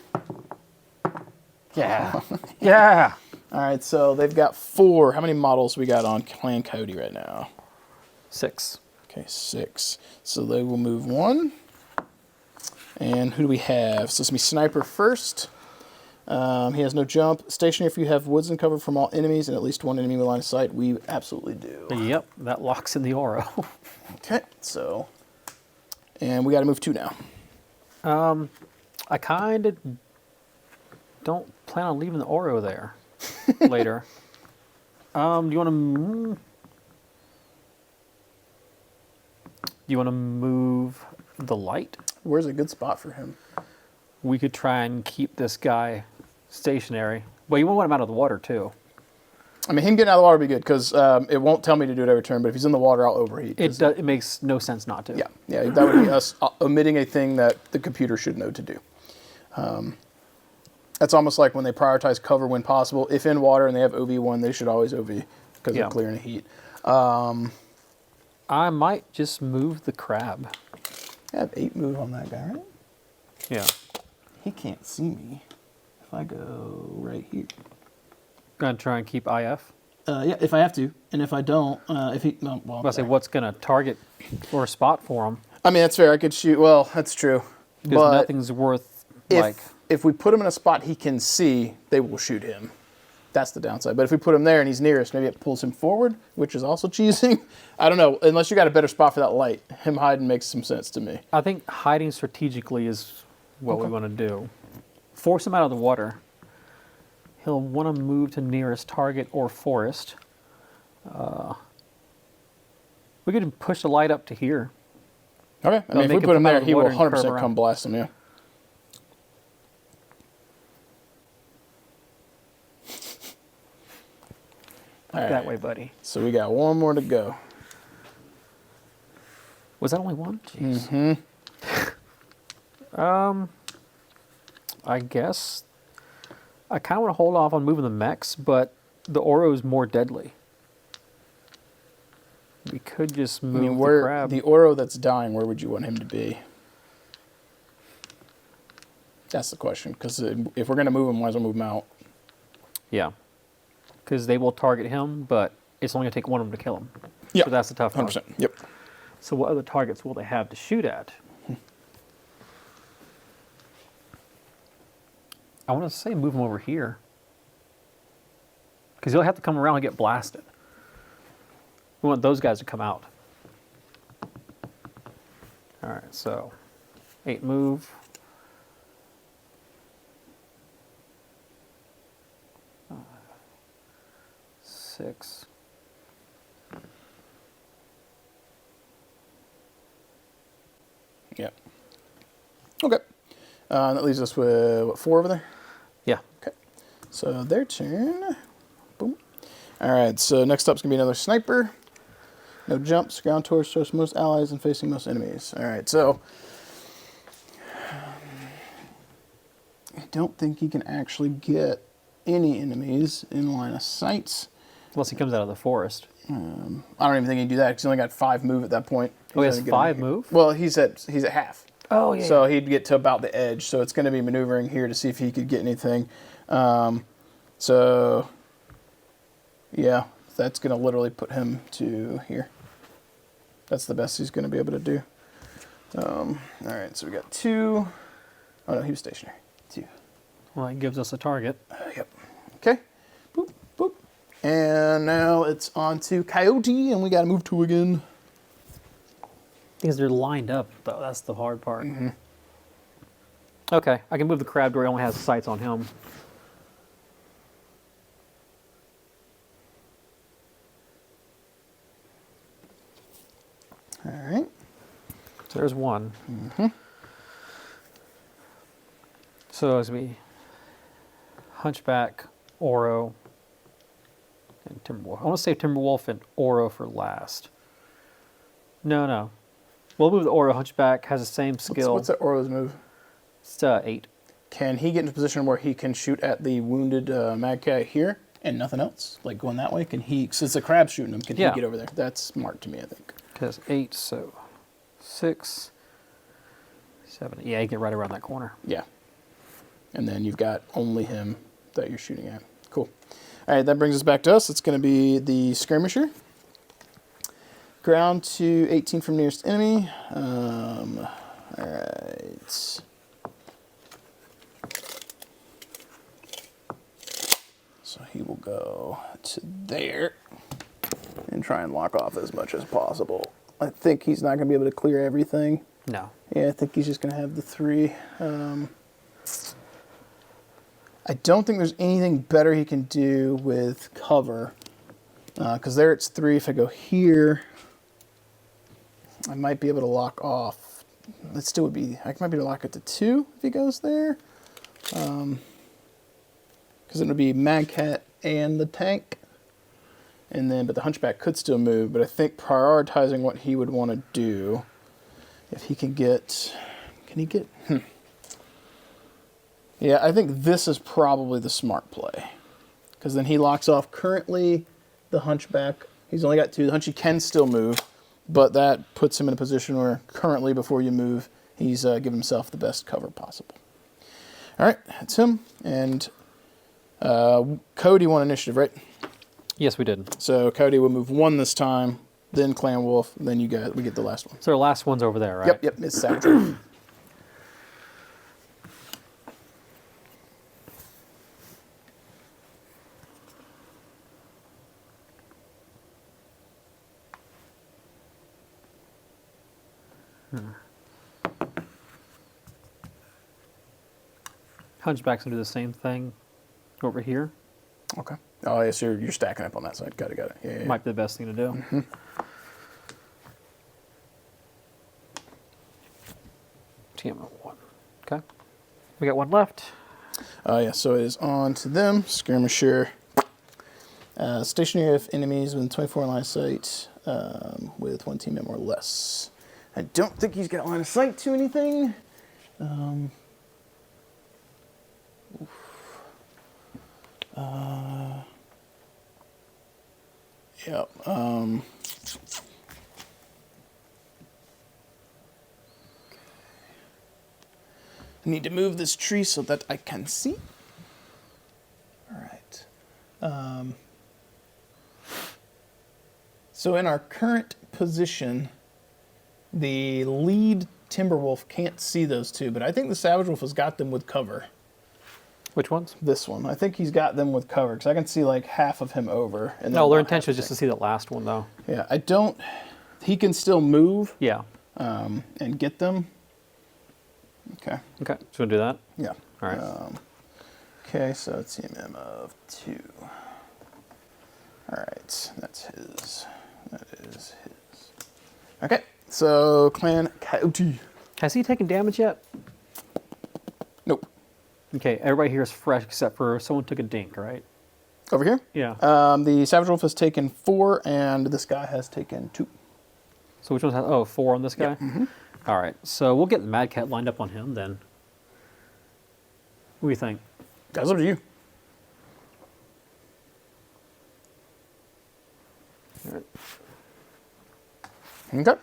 Yeah. Yeah. All right, so they've got 4. How many models we got on Clan Coyote right now? 6. Okay, 6. So they will move 1. And who do we have? So it's going to be Sniper first. He has no jump. Stationary if you have woods and cover from all enemies and at least 1 enemy with line of sight. We absolutely do. Yep, that locks in the Oro. Okay, so... And we got to move 2 now. I kind of don't plan on leaving the Oro there later. Do you want to... Do you want to move the light? Where's a good spot for him? We could try and keep this guy stationary. Well, you want him out of the water, too. I mean, him getting out of the water would be good, because it won't tell me to do it every turn, but if he's in the water, I'll overheat. It makes no sense not to. Yeah, that would be us omitting a thing that the computer should know to do. That's almost like when they prioritize cover when possible. If in water and they have OV1, they should always OV, because they're clearing the heat. I might just move the crab. I have 8 move on that guy, right? Yeah. He can't see me if I go right here. Gonna try and keep IF. Yeah, if I have to, and if I don't, if he, no, well, I say what's gonna target or a spot for him? I mean, that's fair. I could shoot. Well, that's true. Because But nothing's worth if we put him in a spot he can see, they will shoot him. That's the downside. But if we put him there and he's nearest, maybe it pulls him forward, which is also cheesing. I don't know. Unless you got a better spot for that light, him hiding makes some sense to me. I think hiding strategically is what we want to do. Force him out of the water. He'll want to move to nearest target or forest. We could push the light up to here. Okay. I mean, if we put him there, he will 100% come blast him, yeah. Right. That way, buddy. So we got 1 more to go. Was that only 1? Jeez. Mm-hmm. I guess I kind of want to hold off on moving the mechs, but the Oro is more deadly. We could just move the crab. The Oro that's dying, where would you want him to be? That's the question, because if we're going to move him, might as well move him out. Yeah. Because they will target him, but it's only going to take 1 of them to kill him. Yeah, so that's the tough part. 100%. Yep. So what other targets will they have to shoot at? I want to say move him over here. Because you'll have to come around and get blasted. We want those guys to come out. All right, so 8 move. 6. Yep. Okay. That leaves us with, what, 4 over there? Yeah. Okay. So their turn. Boom. All right, so next up's going to be another sniper. No jumps, ground torch, shows most allies and facing most enemies. All right, so I don't think he can actually get any enemies in line of sight. Unless he comes out of the forest. I don't even think he can do that because he's only got 5 move at that point. Oh, he has only 5 move? Well, he's at half. Oh, yeah. So he'd get to about the edge. So it's going to be maneuvering here to see if he could get anything. So, yeah, that's going to literally put him to here. That's the best he's going to be able to do. All right, so we got 2. Oh, no, he was stationary. 2. Well, it gives us a target. Yep. Okay. Boop, boop. And now it's on to Coyote, and we got to move 2 again. Because they're lined up, though. That's the hard part. Okay, I can move the crab door. He only has sights on him. All right. So there's 1. So it's me, Hunchback, Oro, and Timberwolf. I want to save Timberwolf and Oro for last. No. We'll move the Oro. Hunchback has the same skill. What's that Oro's move? It's 8. Can he get into a position where he can shoot at the wounded mad cat here and nothing else? Like going that way? Can he, since the crab's shooting him, can he get over there? That's smart to me, I think. Because 8, so 6, 7. Yeah, you get right around that corner. Yeah. And then you've got only him that you're shooting at. Cool. All right, that brings us back to us. It's going to be the skirmisher. Ground to 18 from nearest enemy. All right. So he will go to there and try and lock off as much as possible. I think he's not going to be able to clear everything. No. Yeah, I think he's just going to have the 3. I don't think there's anything better he can do with cover. Because there it's 3. If I go here, I might be able to lock off. That still would be, I might be able to lock it to 2 if he goes there. Because it would be Mad Cat and the tank. And then, but the Hunchback could still move. But I think prioritizing what he would want to do, if he can get, Yeah, I think this is probably the smart play. Because then he locks off currently the Hunchback. He's only got 2. The Hunchy can still move. But that puts him in a position where currently before you move, he's given himself the best cover possible. All right, that's him. And Cody won initiative, right? Yes, we did. So Cody will move 1 this time, then Clan Wolf, then we get the last one. So our last one's over there, right? Yep, it's Savage. Hunchback's gonna do the same thing over here. Okay. Oh, yes, you're stacking up on that side. Got it. Yeah. Might be the best thing to do. TM1. Okay. We got 1 left. Yeah, so it is on to them. Skirmisher. Stationary if enemies within 24 line of sight with 1 team member or less. I don't think he's got line of sight to anything. Yep. I need to move this tree so that I can see. All right. So in our current position, the lead Timberwolf can't see those 2, but I think the Savage Wolf has got them with cover. Which ones? This one. I think he's got them with cover because I can see like half of him over. And No, their intention is just to see the last one, though. Yeah, I don't. He can still move. Yeah. And get them. Okay. Okay. So we'll do that. Yeah. All right. Okay, so it's CMM of 2. All right, that's his. That is his. Okay, so Clan Coyote. Has he taken damage yet? Nope. Okay, everybody here is fresh except for someone took a dink, right? Over here? Yeah. The Savage Wolf has taken 4, and this guy has taken 2. So which one has, oh, 4 on this guy? Yeah. Mm-hmm. All right, so we'll get the Mad Cat lined up on him then. What do you think? That's up to you. All right. Okay.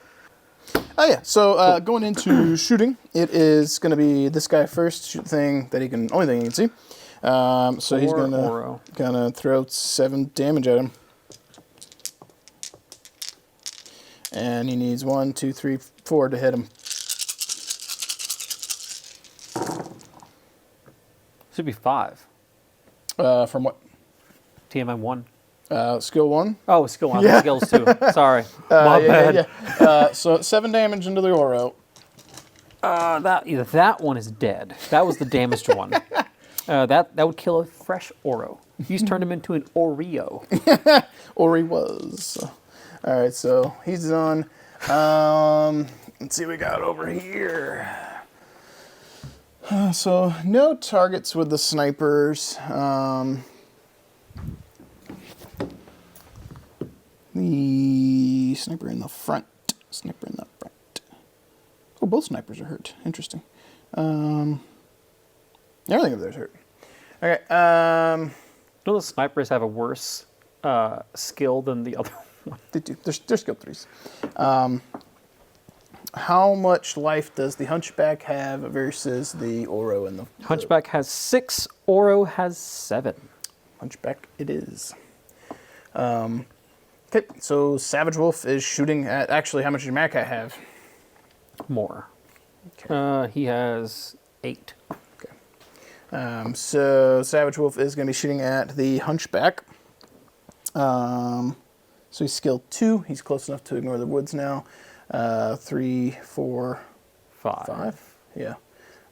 Oh yeah. So going into shooting, it is going to be this guy first. Shoot thing that he can, only thing he can see. So he's gonna throw 7 damage at him, and he needs 1, 2, 3, 4 to hit him. Should be 5. From what? TMM 1. Skill 1. Oh, skill 1. Yeah. Skills 2. Sorry. My bad. Yeah. So 7 damage into the Oro. That one is dead. That was the damaged one. That would kill a fresh Oro. He's turned him into an Oreo. Ori was. All right, so he's done. Let's see what we got over here. So no targets with the snipers. The sniper in the front. Sniper in the front. Oh, both snipers are hurt. Interesting. Everything over there is hurt. Okay. Don't the snipers have a worse skill than the other one? They do. They're skill 3s. How much life does the Hunchback have versus the Oro and the... Hunchback has 6. Oro has 7. Hunchback it is. Okay, so Savage Wolf is shooting at... Actually, how much does your Mad Cat have? More. Okay. He has 8. Okay. So Savage Wolf is going to be shooting at the Hunchback. So he's skill 2. He's close enough to ignore the woods now. 3, 4, 5. Yeah.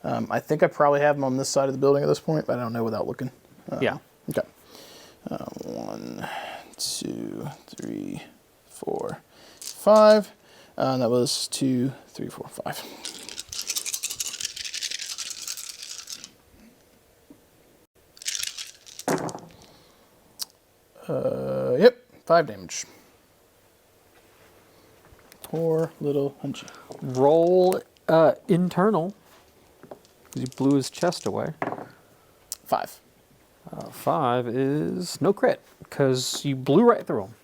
I think I probably have him on this side of the building at this point, but I don't know without looking. Yeah. Okay. 1, 2, 3, 4, 5. That was 2, 3, 4, 5. Yep, 5 damage. Poor little Hunchy. Roll internal. He blew his chest away. 5. 5 is no crit, because you blew right through him.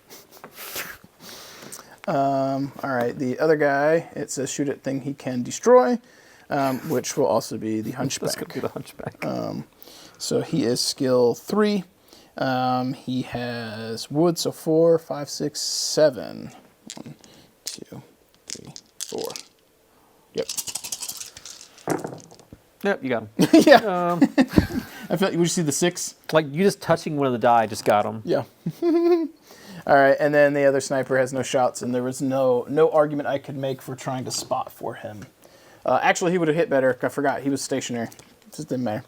All right, the other guy, it says shoot at thing he can destroy, which will also be the Hunchback. That's going to be the Hunchback. So he is skill 3. He has wood, so 4, 5, 6, 7. 1, 2, 3, 4. Yep. Yep, you got him. Yeah. I feel like, would you see the 6? Like, you just touching one of the die just got him. Yeah. All right, and then the other sniper has no shots, and there was no argument I could make for trying to spot for him. Actually, he would have hit better. I forgot. He was stationary. It just didn't matter.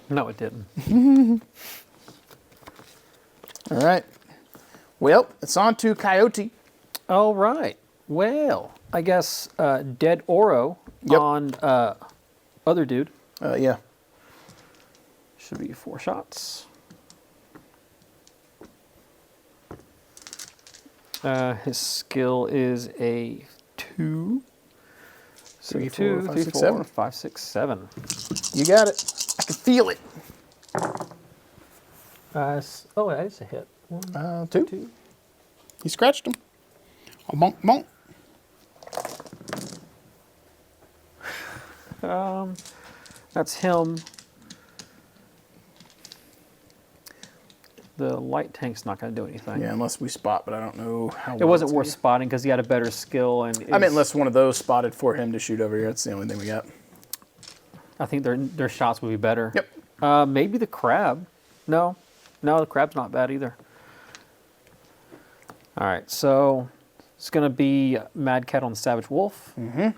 No, it didn't. All right. Well, it's on to Coyote. All right. Well, I guess dead Oro on other dude. Yeah. Should be 4 shots. His skill is a 2. So 3, 2, 4, 5, 3, 6, 4, 7. 5, 6, 7. You got it. I can feel it. Oh, that is a hit. 1, 2. 2. He scratched him. Oh, bonk, bonk. That's him. The light tank's not going to do anything. Yeah, unless we spot, but I don't know how. It wasn't worth spotting because he had a better skill. And I mean, unless one of those spotted for him to shoot over here. That's the only thing we got. I think their shots would be better. Yep. Maybe the crab. No, the crab's not bad either. All right, so it's going to be Mad Cat on Savage Wolf. Mm-hmm.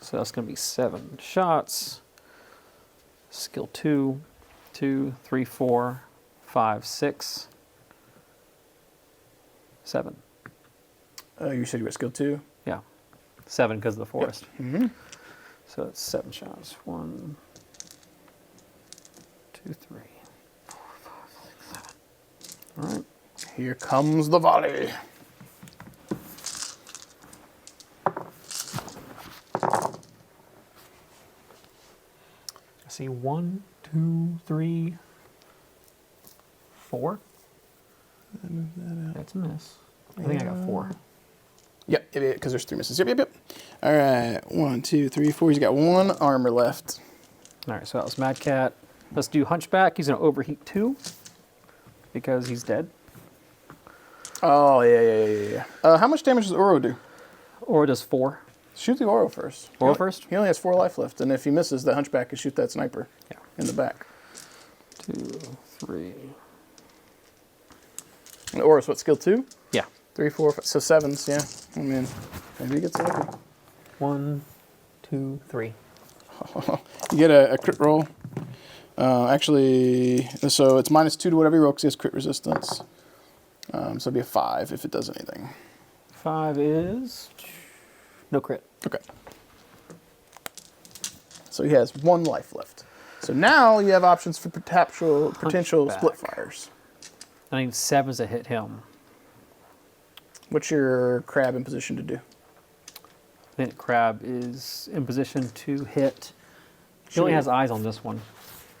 So that's going to be 7 shots. Skill 2, 2, 3, 4, 5, 6, 7. You said you were skill 2? Yeah, 7 because of the forest. Yep. Mm-hmm. So it's 7 shots. 1, 2, 3, 4, 5, 6, 7. All right. Here comes the volley. I see 1, 2, 3, 4. That's a miss. I think I got 4. Yep, because there's 3 misses. Yep. All right, 1, 2, 3, 4. He's got 1 armor left. All right, so that was Mad Cat. Let's do Hunchback. He's going to overheat 2 because he's dead. Oh, yeah. How much damage does Oro do? Or does 4. Shoot the Oro first. Oro first? He only has 4 life left, and if he misses, the Hunchback can shoot that sniper in the back. 2, 3. And Oro's what, skill 2? Yeah. 3, 4, 5, so 7s, yeah. I mean, maybe he gets lucky. 1, 2, 3. You get a crit roll. Actually, so it's -2 to whatever you roll because he has crit resistance. So it'd be a 5 if it does anything. 5 is no crit. Okay. So he has 1 life left. So now you have options for potential split fires. I need 7s to hit him. What's your crab in position to do? I think Crab is in position to hit. He only has eyes on this one.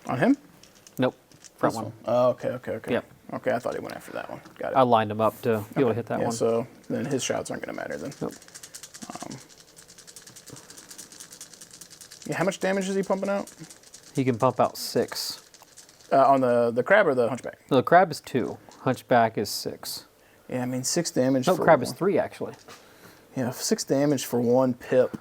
On him? Nope. Front This one. Oh, okay. Yep. Okay, I thought he went after that one. Got it. I lined him up to be able to hit that yeah, one. so then his shots aren't going to matter then. Nope. Yeah, how much damage is he pumping out? He can pump out 6. On the crab or the Hunchback? No, the Crab is 2. Hunchback is 6. Yeah, I mean 6 damage No, for Crab is 3 actually. Yeah, 6 damage for 1 pip.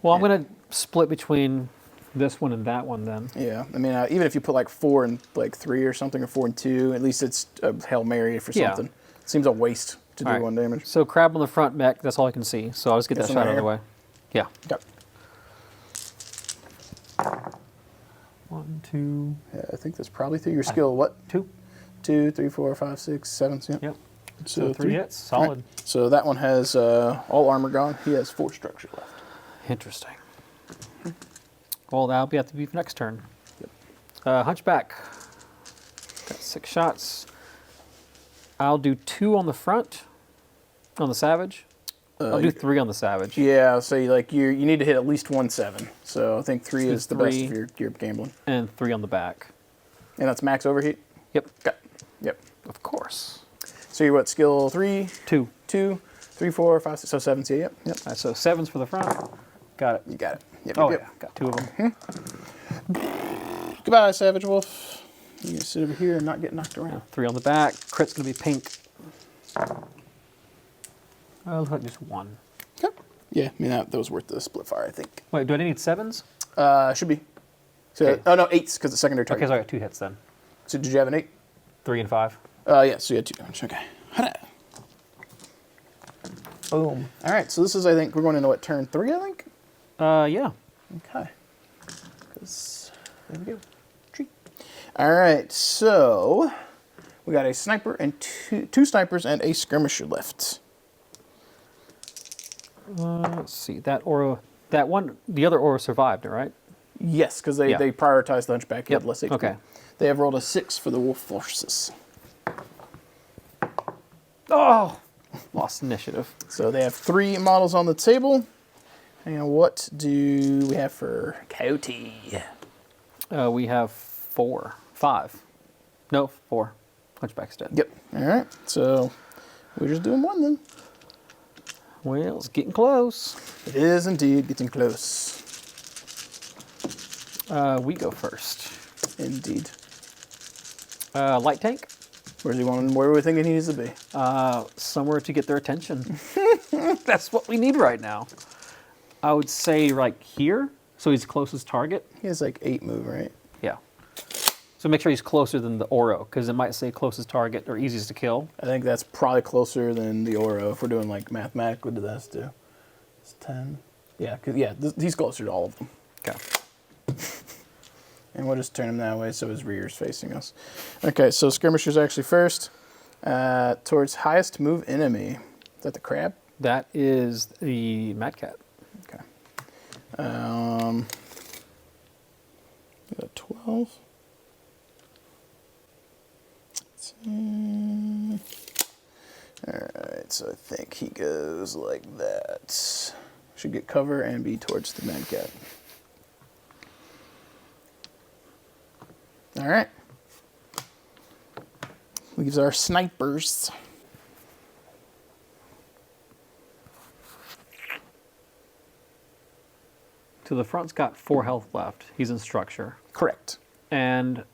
Well, I'm going to split between this one and that one then. Yeah, I mean, even if you put like 4 and like 3 or something, or 4 and 2, at least it's a Hail Mary for Yeah. something. It seems a waste to do All right. 1 damage. So Crab on the front mech, that's all I can see. So I'll just get Get that some shot out of air. the way. Yeah. Got 1, 2, Yeah, I think that's probably through your skill. What? 2. 2, 3, 4, 5, 6, 7. Yeah. Yep. So So 3 hits. All Solid. right. So that one has all armor gone. He has 4 structure left. Interesting. Well, that'll have to be for next turn. Yep. Hunchback. Got 6 shots. I'll do 2 on the front, on the Savage. I'll do 3 on the Savage. Yeah, so you need to hit at least 1 7. So I think 3 So is the best 3. if you're gambling. And 3 on the back. And that's max overheat? Yep. Got it. Yep. Of course. So you're what, skill 3, 2. 2, 3, 4, 5, 6, so 7. So yep. All right, so 7s for the front. Got it. You got it. Yep, Oh, yep, yeah. Got 2 of them. Goodbye, Savage Wolf. You can sit over here and not get knocked around. 3 on the back. Crit's going to be pink. Looks like just 1. Okay. Yeah, I mean, that was worth the split fire, I think. Wait, do I need 7s? Should be. So, Okay. Oh, no, 8s, because it's secondary target. Okay, so I got 2 hits then. So did you have an 8? 3 and 5. Yeah, so you had 2 damage. Okay. Hada. Boom. All right, so this is, I think, we're going into what, turn 3, I think? Yeah. Okay. There we go. Tree. All right, so we got a sniper and two snipers and a skirmisher left. Let's see. That one, the other Oro survived, right? Yes, because they prioritized the Hunchback. He had less HP. Okay. They have rolled a 6 for the wolf forces. Oh! Lost initiative. So they have 3 models on the table. And what do we have for Coyote? We have 5. No, 4. Hunchback's dead. Yep. All right. So we're just doing 1 then. Well, it's getting close. It is indeed getting close. We go first. Indeed. Light tank. Where's he going? Where are we thinking he needs to be? Somewhere to get their attention. That's what we need right now. I would say like here, so he's closest target. He has like 8 move, right? Yeah. So make sure he's closer than the Oro, because it might say closest target or easiest to kill. I think that's probably closer than the Oro if we're doing like mathematically to this too. It's 10. Yeah, he's closer to all of them. Okay. And we'll just turn him that way so his rear's facing us. Okay, so skirmisher's actually first. Towards highest move enemy. Is that the crab? That is the Mad Cat. Okay. We got 12. Alright, so I think he goes like that. Should get cover and be towards the Mad Cat. Alright. Leaves our snipers. So the front's got 4 health left. He's in structure. Correct. And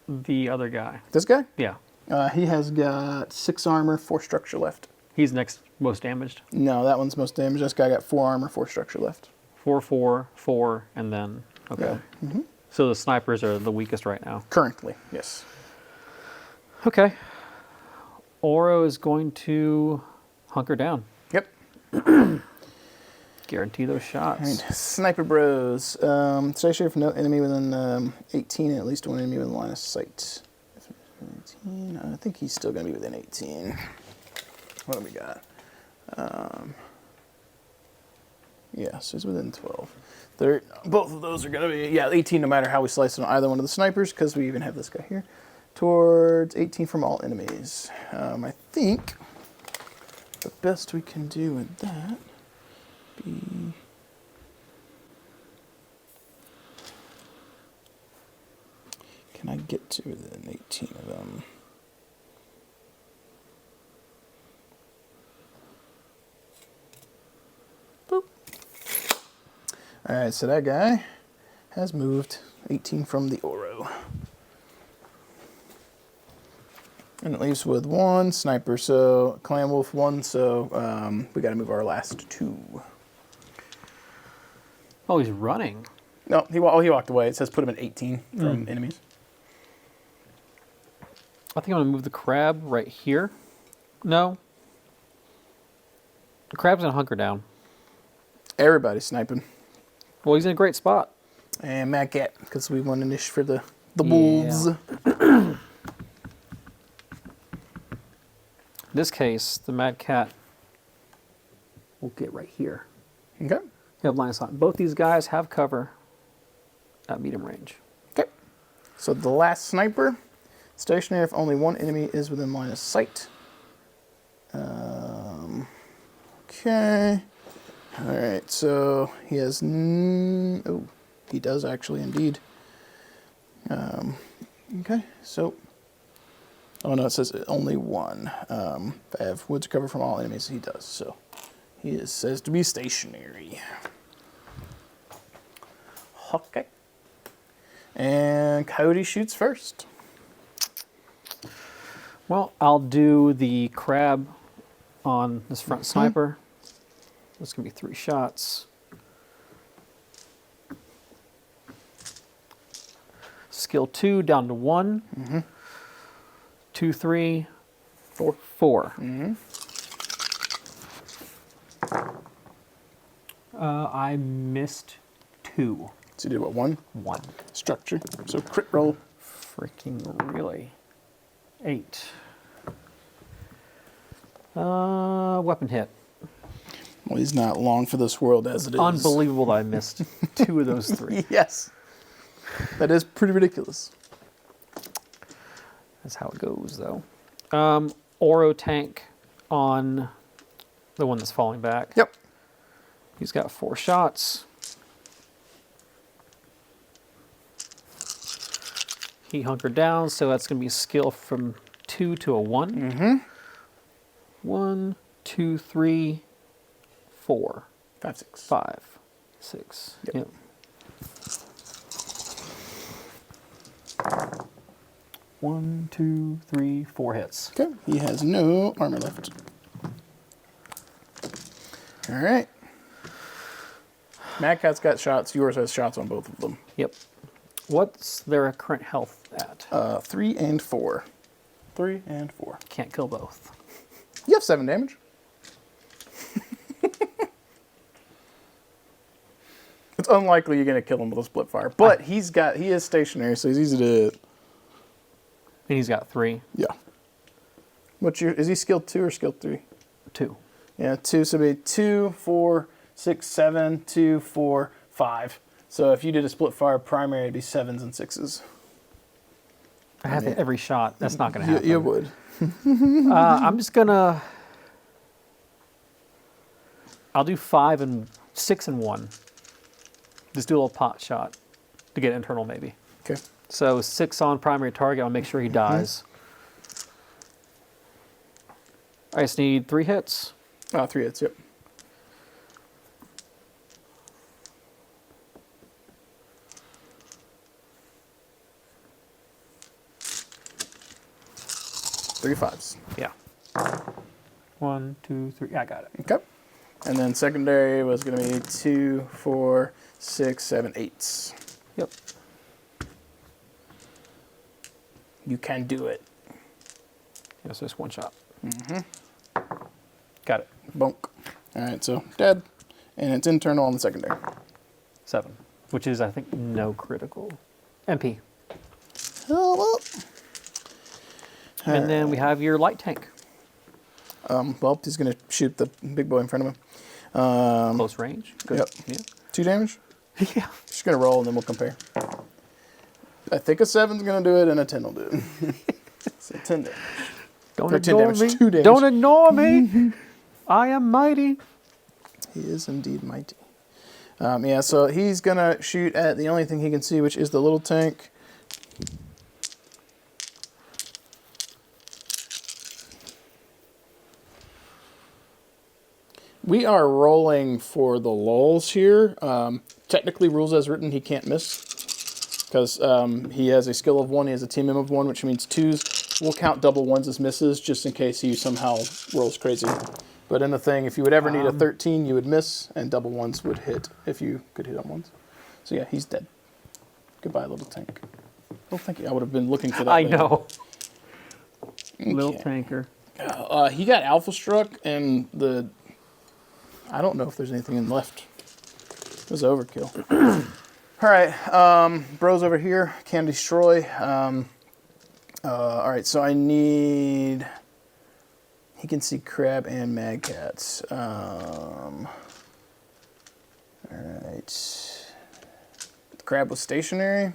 the other guy. This guy? Yeah. He has got 6 armor, 4 structure left. He's next most damaged. No, that one's most damaged. This guy got 4 armor, 4 structure left. 4, 4, 4, and then, okay. Yeah. So the snipers are the weakest right now. Currently, yes. Okay. Oro is going to hunker down. Yep. Guarantee those shots. All right. Sniper bros. Stay sure for no enemy within 18 and at least one enemy within line of sight. 18. I think he's still going to be within 18. What do we got? Yeah, so he's within 12. Both of those are going to be, 18 no matter how we slice it on either one of the snipers, because we even have this guy here. Towards 18 from all enemies. I think the best we can do with that be... Can I get to within 18 of them? Boop. Alright, so that guy has moved 18 from the Oro. And it leaves with 1 sniper, so Clan Wolf 1, so we got to move our last 2. Oh, he's running. No, he walked away. It says put him at 18 from enemies. I think I'm going to move the crab right here. No. The crab's going to hunker down. Everybody's sniping. Well, he's in a great spot. And Mad Cat, because we won a niche for the wolves. In this case, the Mad Cat will get right here. Okay. You have line of sight. Both these guys have cover at medium range. Okay. So the last sniper, stationary if only one enemy is within line of sight. Okay. All right. So he has. Oh, he does actually indeed. Okay. So. Oh no, it says only one. If I have woods cover from all enemies, he does. So he is says to be stationary. Okay. And Coyote shoots first. Well, I'll do the crab on this front sniper. That's going to be 3 shots. Skill 2 down to 1. 2, 3, 4. I missed 2. So you did what, 1? 1. Structure. So crit roll. Freaking really. 8. Weapon hit. Well, he's not long for this world as it is. Unbelievable that I missed 2 of those 3. Yes. That is pretty ridiculous. That's how it goes, though. Oro tank on the one that's falling back. Yep. He's got 4 shots. He hunkered down, so that's going to be skill from 2 to a 1. 1, 2, 3, 4. 5, 6. 5, 6. Yep. 1, 2, 3, 4 hits. Okay. He has no armor left. All right. Mad Cat's got shots. Yours has shots on both of them. Yep. What's their current health at? 3 and 4. 3 and 4. Can't kill both. You have 7 damage. It's unlikely you're going to kill him with a split fire, but he is stationary, so he's easy to hit. And he's got 3. Yeah. Is he skilled 2 or skilled 3? 2. Yeah, 2, so it'd be 2, 4, 6, 7, 2, 4, 5. So if you did a split fire primary, it'd be 7s and 6s. I have to every shot. That's not going to happen. You would. I'm just going to... I'll do 5 and 6 and 1. Just do a little pot shot to get internal maybe. Okay. So 6 on primary target. I'll make sure he dies. I just need 3 hits. 3 hits, yep. Three 5s. Yeah. 1, 2, 3. I got it. Okay. And then secondary was going to be 2, 4, 6, 7, 8s. Yep. You can do it. Yeah, so it's 1 shot. Got it. Bonk. All right, so dead. And it's internal on the secondary. 7. Which is, I think, no critical. MP. Oh, well. And then we have your light tank. Well, he's going to shoot the big boy in front of him. Close range. Good. Yep. Yeah. 2 damage. Yeah. Just going to roll, and then we'll compare. I think a 7's going to do it, and a 10 will do it. So 10 damage. Don't 13 ignore damage, me. 2 damage. Don't ignore me. I am mighty. He is indeed mighty. Yeah, so he's going to shoot at the only thing he can see, which is the little tank. We are rolling for the lulls here. Technically, rules as written, he can't miss. Because he has a skill of 1, he has a team M of 1, which means 2s will count double 1s as misses, just in case he somehow rolls crazy. But in the thing, if you would ever need a 13, you would miss, and double 1s would hit if you could hit on 1s. So yeah, he's dead. Goodbye, little tank. Oh, thank you. I would have been looking for that. I later. know. Okay. Little tanker. He got Alpha Struck, and I don't know if there's anything in left. It was overkill. All right, bros over here can destroy. All right, so I need... He can see Crab and Mad Cats. All right. The Crab was stationary.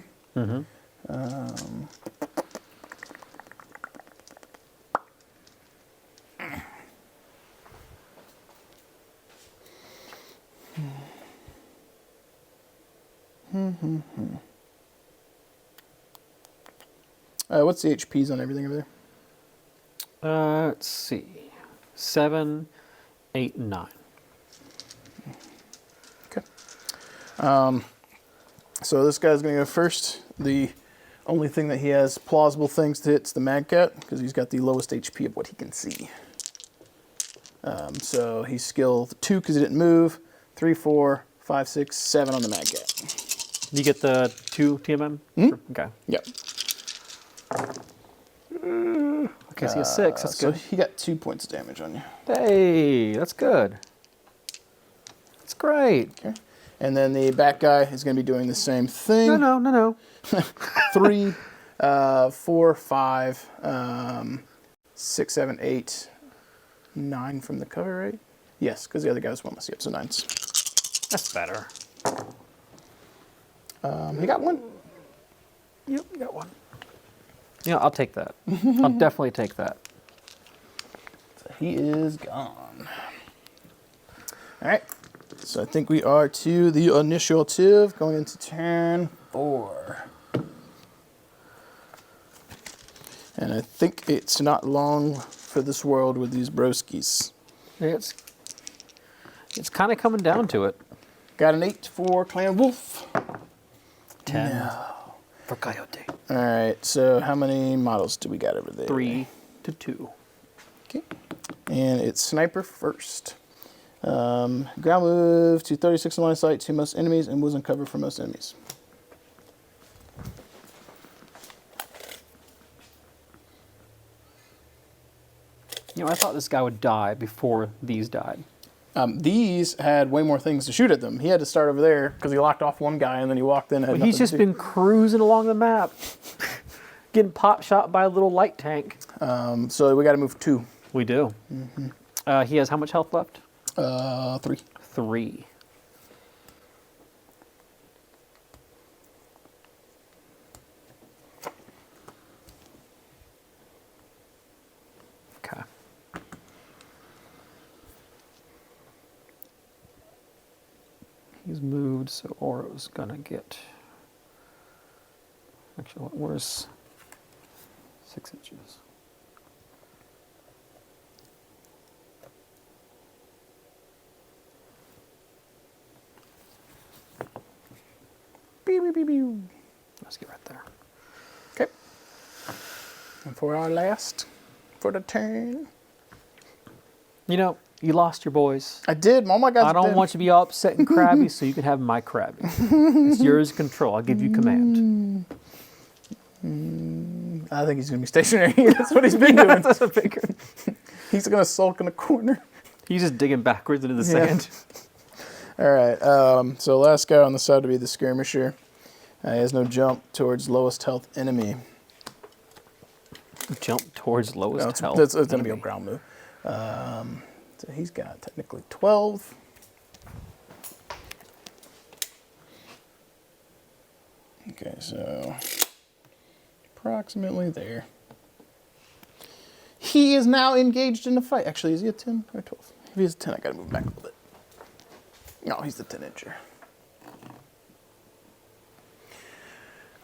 What's the HPs on everything over there? Let's see. 7, 8, and 9. Okay. So this guy's going to go first. The only thing that he has plausible things to hit is the Mad Cat, because he's got the lowest HP of what he can see. So he's skill 2 because he didn't move. 3, 4, 5, 6, 7 on the Mad Cat. You get the 2 TMM? Okay. Yep. Okay, so you have 6. That's So good. he got 2 points of damage on you. Hey, that's good. That's great. Okay. And then the back guy is going to be doing the same thing. No. 3, 4, 5, 6, 7, 8, 9 from the cover, right? Yes, because the other guy was 1 less. Yep, so 9s. That's better. He got 1. Yep, you got 1. Yeah, I'll take that. I'll definitely take that. So he is gone. All right. So I think we are to the initiative going into turn 4. And I think it's not long for this world with these broskies. It's kind of coming down to it. Got an 8 for Clan Wolf. 10 for Coyote. All right, so how many models do we got over there? 3 to 2. Okay. And it's Sniper first. Ground move to 36 in line of sight to most enemies and was in cover for most enemies. You know, I thought this guy would die before these died. These had way more things to shoot at them. He had to start over there because he locked off one guy and then he walked in. And had But he's nothing just to do. been cruising along the map, getting pop shot by a little light tank. So we got to move 2. We do. He has how much health left? 3. 3. Okay. He's moved, so Oro's gonna get. Actually, where's 6 inches? Let's get right there. Okay. And for our last, for the turn. You know, you lost your boys. I did. All my guys I don't did. want you to be all upset and crabby, so you can have my crabby. It's yours to control. I'll give you command. I think he's going to be stationary. That's what he's been doing. That's a figure. He's going to sulk in a corner. He's just digging backwards into the Yeah. sand. All right. So last guy on the side to be the skirmisher. He has no jump towards lowest health enemy. Jump towards lowest No, health. it's going to be a ground move. So he's got technically 12. Okay, so approximately there. He is now engaged in a fight. Actually, is he a 10 or 12? If he's a 10, I got to move back a little bit. No, he's the 10-incher.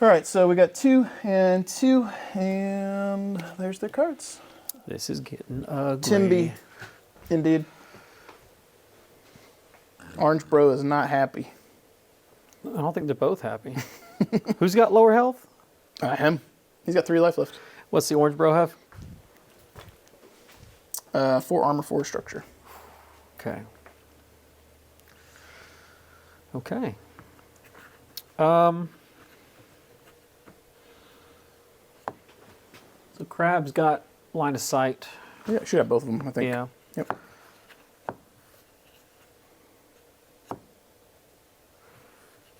All right, so we got 2 and 2, and there's their cards. This is getting ugly. Timby, indeed. Orange Bro is not happy. I don't think they're both happy. Who's got lower health? Him. He's got 3 life left. What's the orange bro have? 4 armor, 4 structure. Okay. Okay. So Crab's got line of sight. Yeah, should have both of them, I think. Yeah. Yep.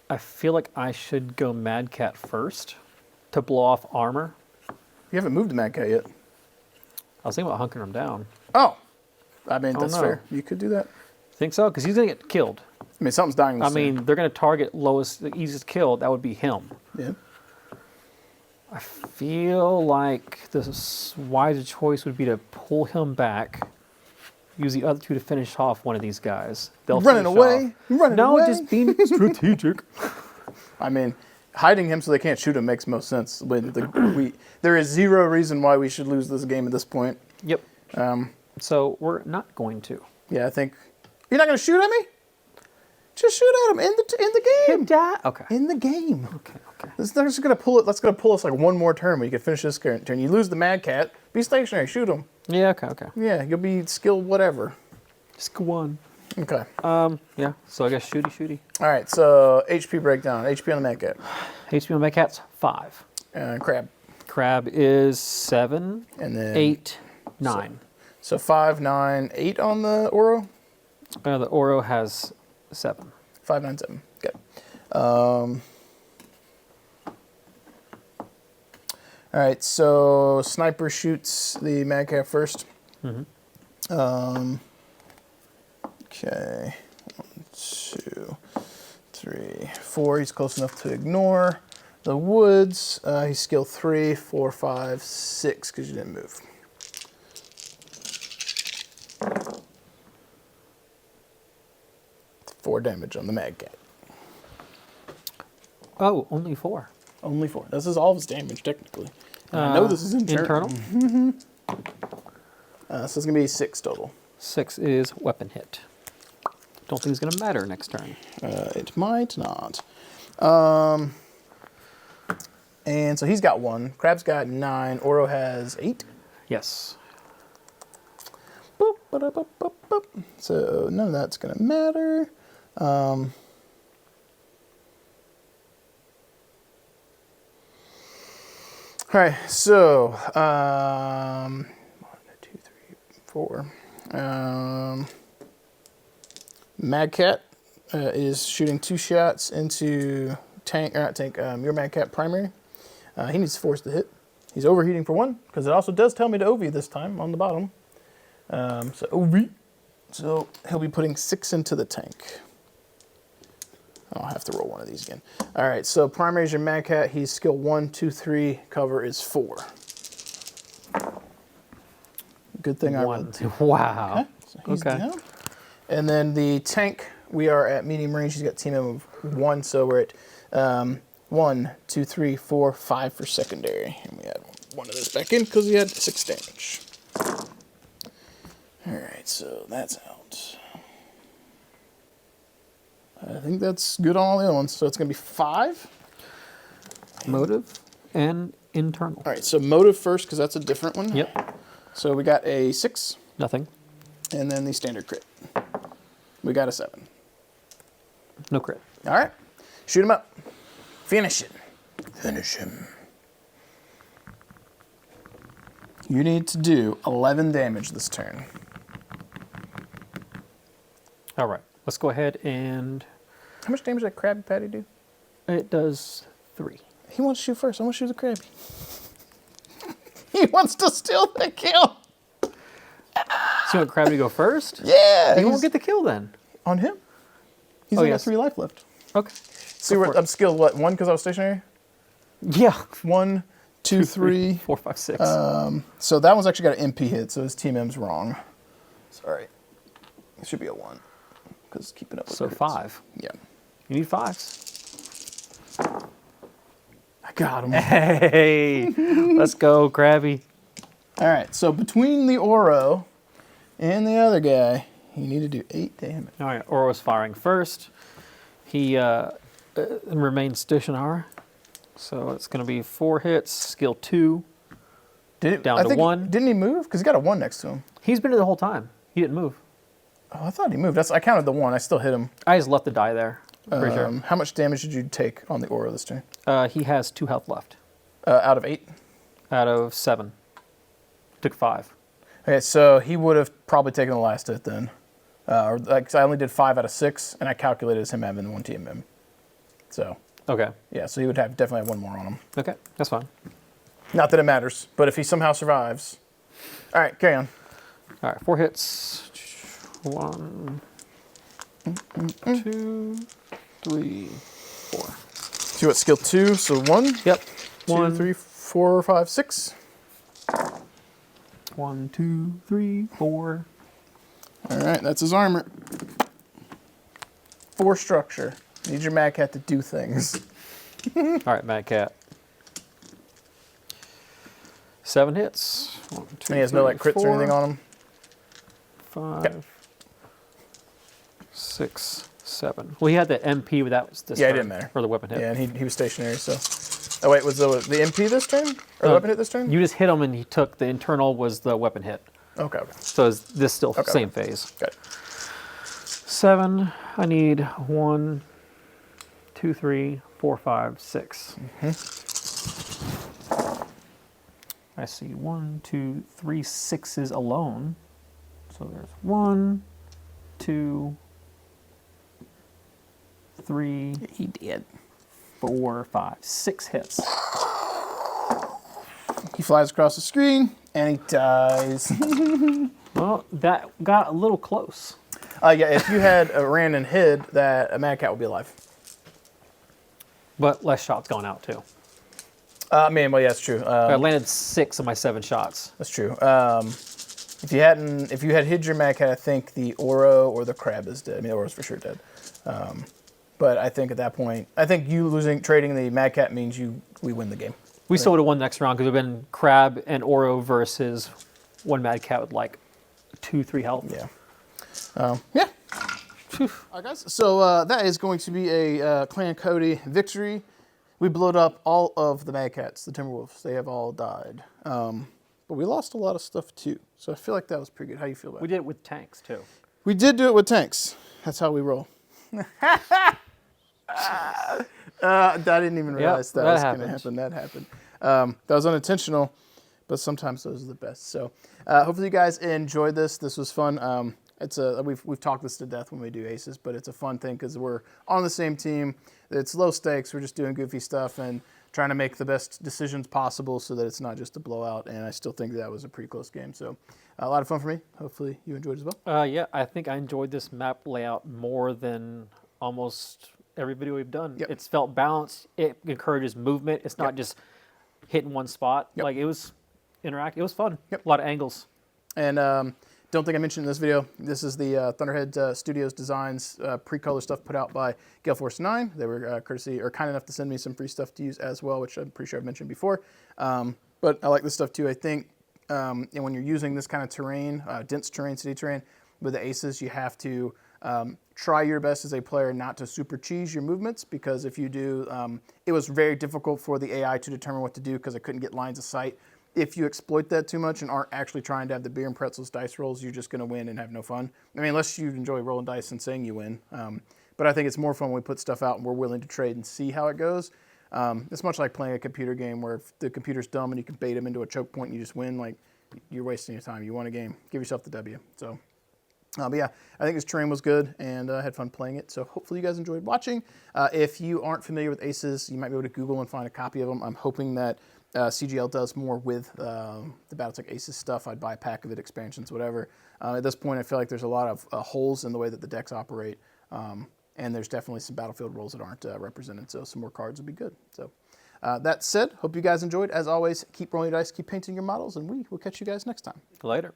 I feel like I should go Mad Cat first to blow off armor. You haven't moved the Mad Cat yet. I was thinking about hunking him down. Oh. I mean, Oh, that's no. fair. You could do that. Think so? Because he's going to get killed. I mean, something's dying. I mean, they're going to target lowest, the easiest kill. That would be him. Yeah. I feel like the wiser choice would be to pull him back, use the other 2 to finish off one of these guys. They'll Running finish away? off. You're running no, away? just being strategic. I mean, hiding him so they can't shoot him makes most sense. When there is 0 reason why we should lose this game at this point. Yep. So we're not going to. Yeah, I think you're not going to shoot at me. Just shoot at him in the game. Okay. In the game. Okay. Okay. That's just going to pull it. That's going to pull us like one more turn where you can finish this current turn. You lose the Mad Cat. Be stationary. Shoot him. Yeah. Okay. Okay. Yeah, you'll be skilled whatever. Just go on. Okay. Yeah. So I guess shooty. All right. So HP breakdown. HP on the Mad Cat. HP on my cat's 5. Crab. Crab is 7. And then 8, 9. So 5, 9, 8 on the Oro. The Oro has 7. 5, 9, 7. Okay. All right. So Sniper shoots the Mad Cat first. Mm-hmm. Okay. 1, 2, 3, 4. He's close enough to ignore the woods. He's skill 3, 4, 5, 6 because you didn't move. Four damage on the Mad Cat. Oh, only 4. Only 4. This is all of his damage, technically. I know this is internal. Internal. So it's going to be 6 total. 6 is weapon hit. Don't think it's going to matter next turn. It might not. And so he's got 1. Crab's got 9. Oro has 8. Yes. Boop, ba-da-boop, boop, boop. So none of that's going to matter. All right, so 1, 2, 3, 4. Mad Cat is shooting 2 shots into tank, or not tank, your Mad Cat primary. He needs to force the hit. He's overheating for 1, because it also does tell me to OV this time on the bottom. So OV. So he'll be putting 6 into the tank. I'll have to roll one of these again. All right, so primary is your Mad Cat. He's skill 1, 2, 3. Cover is 4. Good thing I rolled 2. Wow. Okay, so he's down. And then the tank, we are at medium range. He's got team of 1, so we're at 1, 2, 3, 4, 5 for secondary. And we add one of this back in because he had 6 damage. All right, so that's out. I think that's good on all the other ones. So it's going to be 5. Motive and internal. All right, so motive first because that's a different one. Yep. So we got a 6. Nothing. And then the standard crit. We got a 7. No crit. All right, shoot him up. Finish it. Finish him. You need to do 11 damage this turn. All right. Let's go ahead and... How much damage did that Krabby Patty do? It does 3. He wants to shoot first. I want to shoot the Krabby. He wants to steal the kill. So you want Krabby to go first? Yeah. You won't get the kill then. On him? He's Oh, only yes. got 3 life left. Okay. See, I'm skilled, what, 1 because I was stationary? Yeah. 1, 2, 3. 4, 5, 6. So that one's actually got an MP hit, so his team M's wrong. Sorry. It should be a 1. Because keeping up with So crits. 5. Yeah. You need 5s. I got him. Hey, let's go, Krabby. All right, so between the Oro and the other guy, you need to do 8 damage. All right, Oro's firing first. He remains stationary. So it's going to be 4 hits, skill 2. Down to 1. Didn't he move? Because he got a 1 next to him. He's been here the whole time. He didn't move. Oh, I thought he moved. I counted the 1. I still hit him. I just left the die there. Pretty sure. How much damage did you take on the Oro this turn? He has 2 health left. Out of 8? Out of 7. Took 5. Okay, so he would have probably taken the last hit then. Or like, I only did 5 out of 6, and I calculated as him having 1 TMM. So, Okay. yeah, so he would have definitely have 1 more on him. Okay, that's fine. Not that it matters, but if he somehow survives. All right, carry on. All right, 4 hits. 1, 2, 3, 4. So what, skill 2, so 1? Yep. 2, 1, 3, 4, 5, 6. 1, 2, 3, 4. All right, that's his armor. 4 structure. Need your Mad Cat to do things. All right, Mad Cat. 7 hits. 1, 2, And he has no like crits 4, or anything on him. 5, Okay. 6, 7. Well, he had the MP, but that was this Yeah, it turn, didn't matter. or the weapon hit. Yeah, and he was stationary, so. Oh, wait, was the MP this turn? Or the weapon hit this turn? You just hit him, and he took the internal was the weapon hit. Okay. So is this still Okay, same okay. phase? Got it. 7. I need 1, 2, 3, 4, 5, 6. I see 1, 2, 3 6s alone. So there's 1, 2, 3. He did. 4, 5, 6 hits. He flies across the screen, and he dies. Well, that got a little close. Yeah, if you had ran and hid, that a Mad Cat would be alive. But less shots going out too. Well, yeah, that's true. I landed 6 of my 7 shots. That's true. If you had hid your Mad Cat, I think the Oro or the Crab is dead. I mean, the Oro's for sure dead. But I think at that point, you trading the Mad Cat means we win the game. We still would have won next round because it would have been Crab and Oro versus one Mad Cat with like 2, 3 health. Yeah. Yeah. All right, guys. So that is going to be a Clan Coyote victory. We blowed up all of the Mad Cats, the Timberwolves. They have all died. But we lost a lot of stuff too. So I feel like that was pretty good. How do you feel about it? We did it with tanks too. We did do it with tanks. That's how we roll. I didn't even realize that was going to happen. That happened. That was unintentional. but sometimes those are the best. So hopefully you guys enjoyed this. This was fun. We've talked this to death when we do Aces, but it's a fun thing because we're on the same team. It's low stakes. We're just doing goofy stuff and trying to make the best decisions possible so that it's not just a blowout. And I still think that was a pretty close game. So a lot of fun for me. Hopefully you enjoyed as well. Yeah, I think I enjoyed this map layout more than almost every video we've done. Yep. It's felt balanced. It encourages movement. It's not just hitting one spot. Yep. Like it was interactive. It was fun. Yep. A lot of angles. And don't think I mentioned in this video, this is the Thunderhead Studios Designs pre-color stuff put out by Gale Force 9. They were courtesy or kind enough to send me some free stuff to use as well, which I'm pretty sure I've mentioned before. But I like this stuff too. I think and when you're using this kind of terrain, dense terrain, city terrain, with the Aces, you have to try your best as a player not to super cheese your movements, because if you do, it was very difficult for the AI to determine what to do because I couldn't get lines of sight. If you exploit that too much and aren't actually trying to have the beer and pretzels dice rolls, you're just going to win and have no fun. I mean, unless you enjoy rolling dice and saying you win. But I think it's more fun when we put stuff out and we're willing to trade and see how it goes. It's much like playing a computer game where if the computer's dumb and you can bait them into a choke point and you just win, like, you're wasting your time. You won a game. Give yourself the W. So, but yeah, I think this terrain was good and I had fun playing it. So hopefully you guys enjoyed watching. If you aren't familiar with Aces, you might be able to Google and find a copy of them. I'm hoping that CGL does more with the Battletech Aces stuff. I'd buy a pack of it, expansions, whatever. At this point, I feel like there's a lot of holes in the way that the decks operate. And there's definitely some battlefield roles that aren't represented. So some more cards would be good. So that said, hope you guys enjoyed. As always, keep rolling your dice, keep painting your models, and we will catch you guys next time. Later.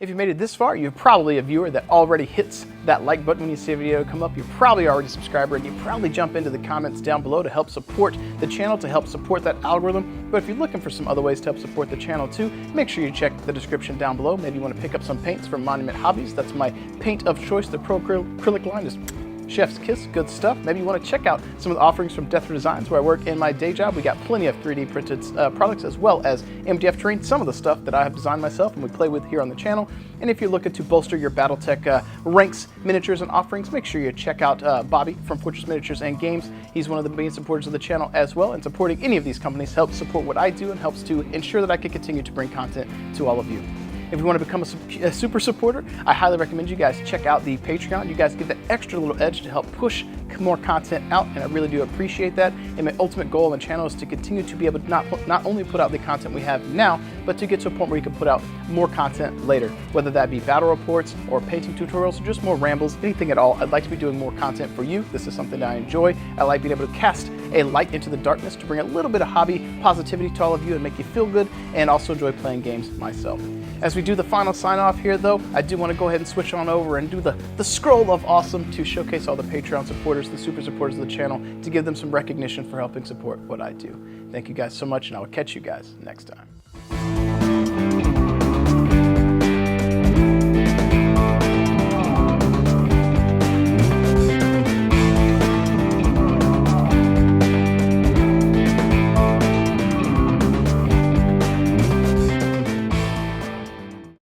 If you made it this far, you're probably a viewer that already hits that like button when you see a video come up. You're probably already a subscriber, and you probably jump into the comments down below to help support the channel, to help support that algorithm. But if you're looking for some other ways to help support the channel too, make sure you check the description down below. Maybe you want to pick up some paints from Monument Hobbies. That's my paint of choice. The Pro Acrylic line is chef's kiss, good stuff. Maybe you want to check out some of the offerings from Death Designs, where I work in my day job. We got plenty of 3D printed products, as well as MDF terrain, some of the stuff that I have designed myself and we play with here on the channel. And if you're looking to bolster your Battletech ranks, miniatures, and offerings, make sure you check out Bobby from Fortress Miniatures and Games. He's one of the main supporters of the channel as well, and supporting any of these companies helps support what I do and helps to ensure that I can continue to bring content to all of you. If you want to become a super supporter, I highly recommend you guys check out the Patreon. You guys get that extra little edge to help push more content out, and I really do appreciate that. And my ultimate goal on the channel is to continue to be able to not only put out the content we have now, but to get to a point where you can put out more content later, whether that be battle reports or painting tutorials or just more rambles, anything at all. I'd like to be doing more content for you. This is something that I enjoy. I like being able to cast a light into the darkness to bring a little bit of hobby positivity to all of you and make you feel good, and also enjoy playing games myself. As we do the final sign off here though, I do want to go ahead and switch on over and do the scroll of awesome to showcase all the Patreon supporters, the super supporters of the channel, to give them some recognition for helping support what I do. Thank you guys so much, and I will catch you guys next time.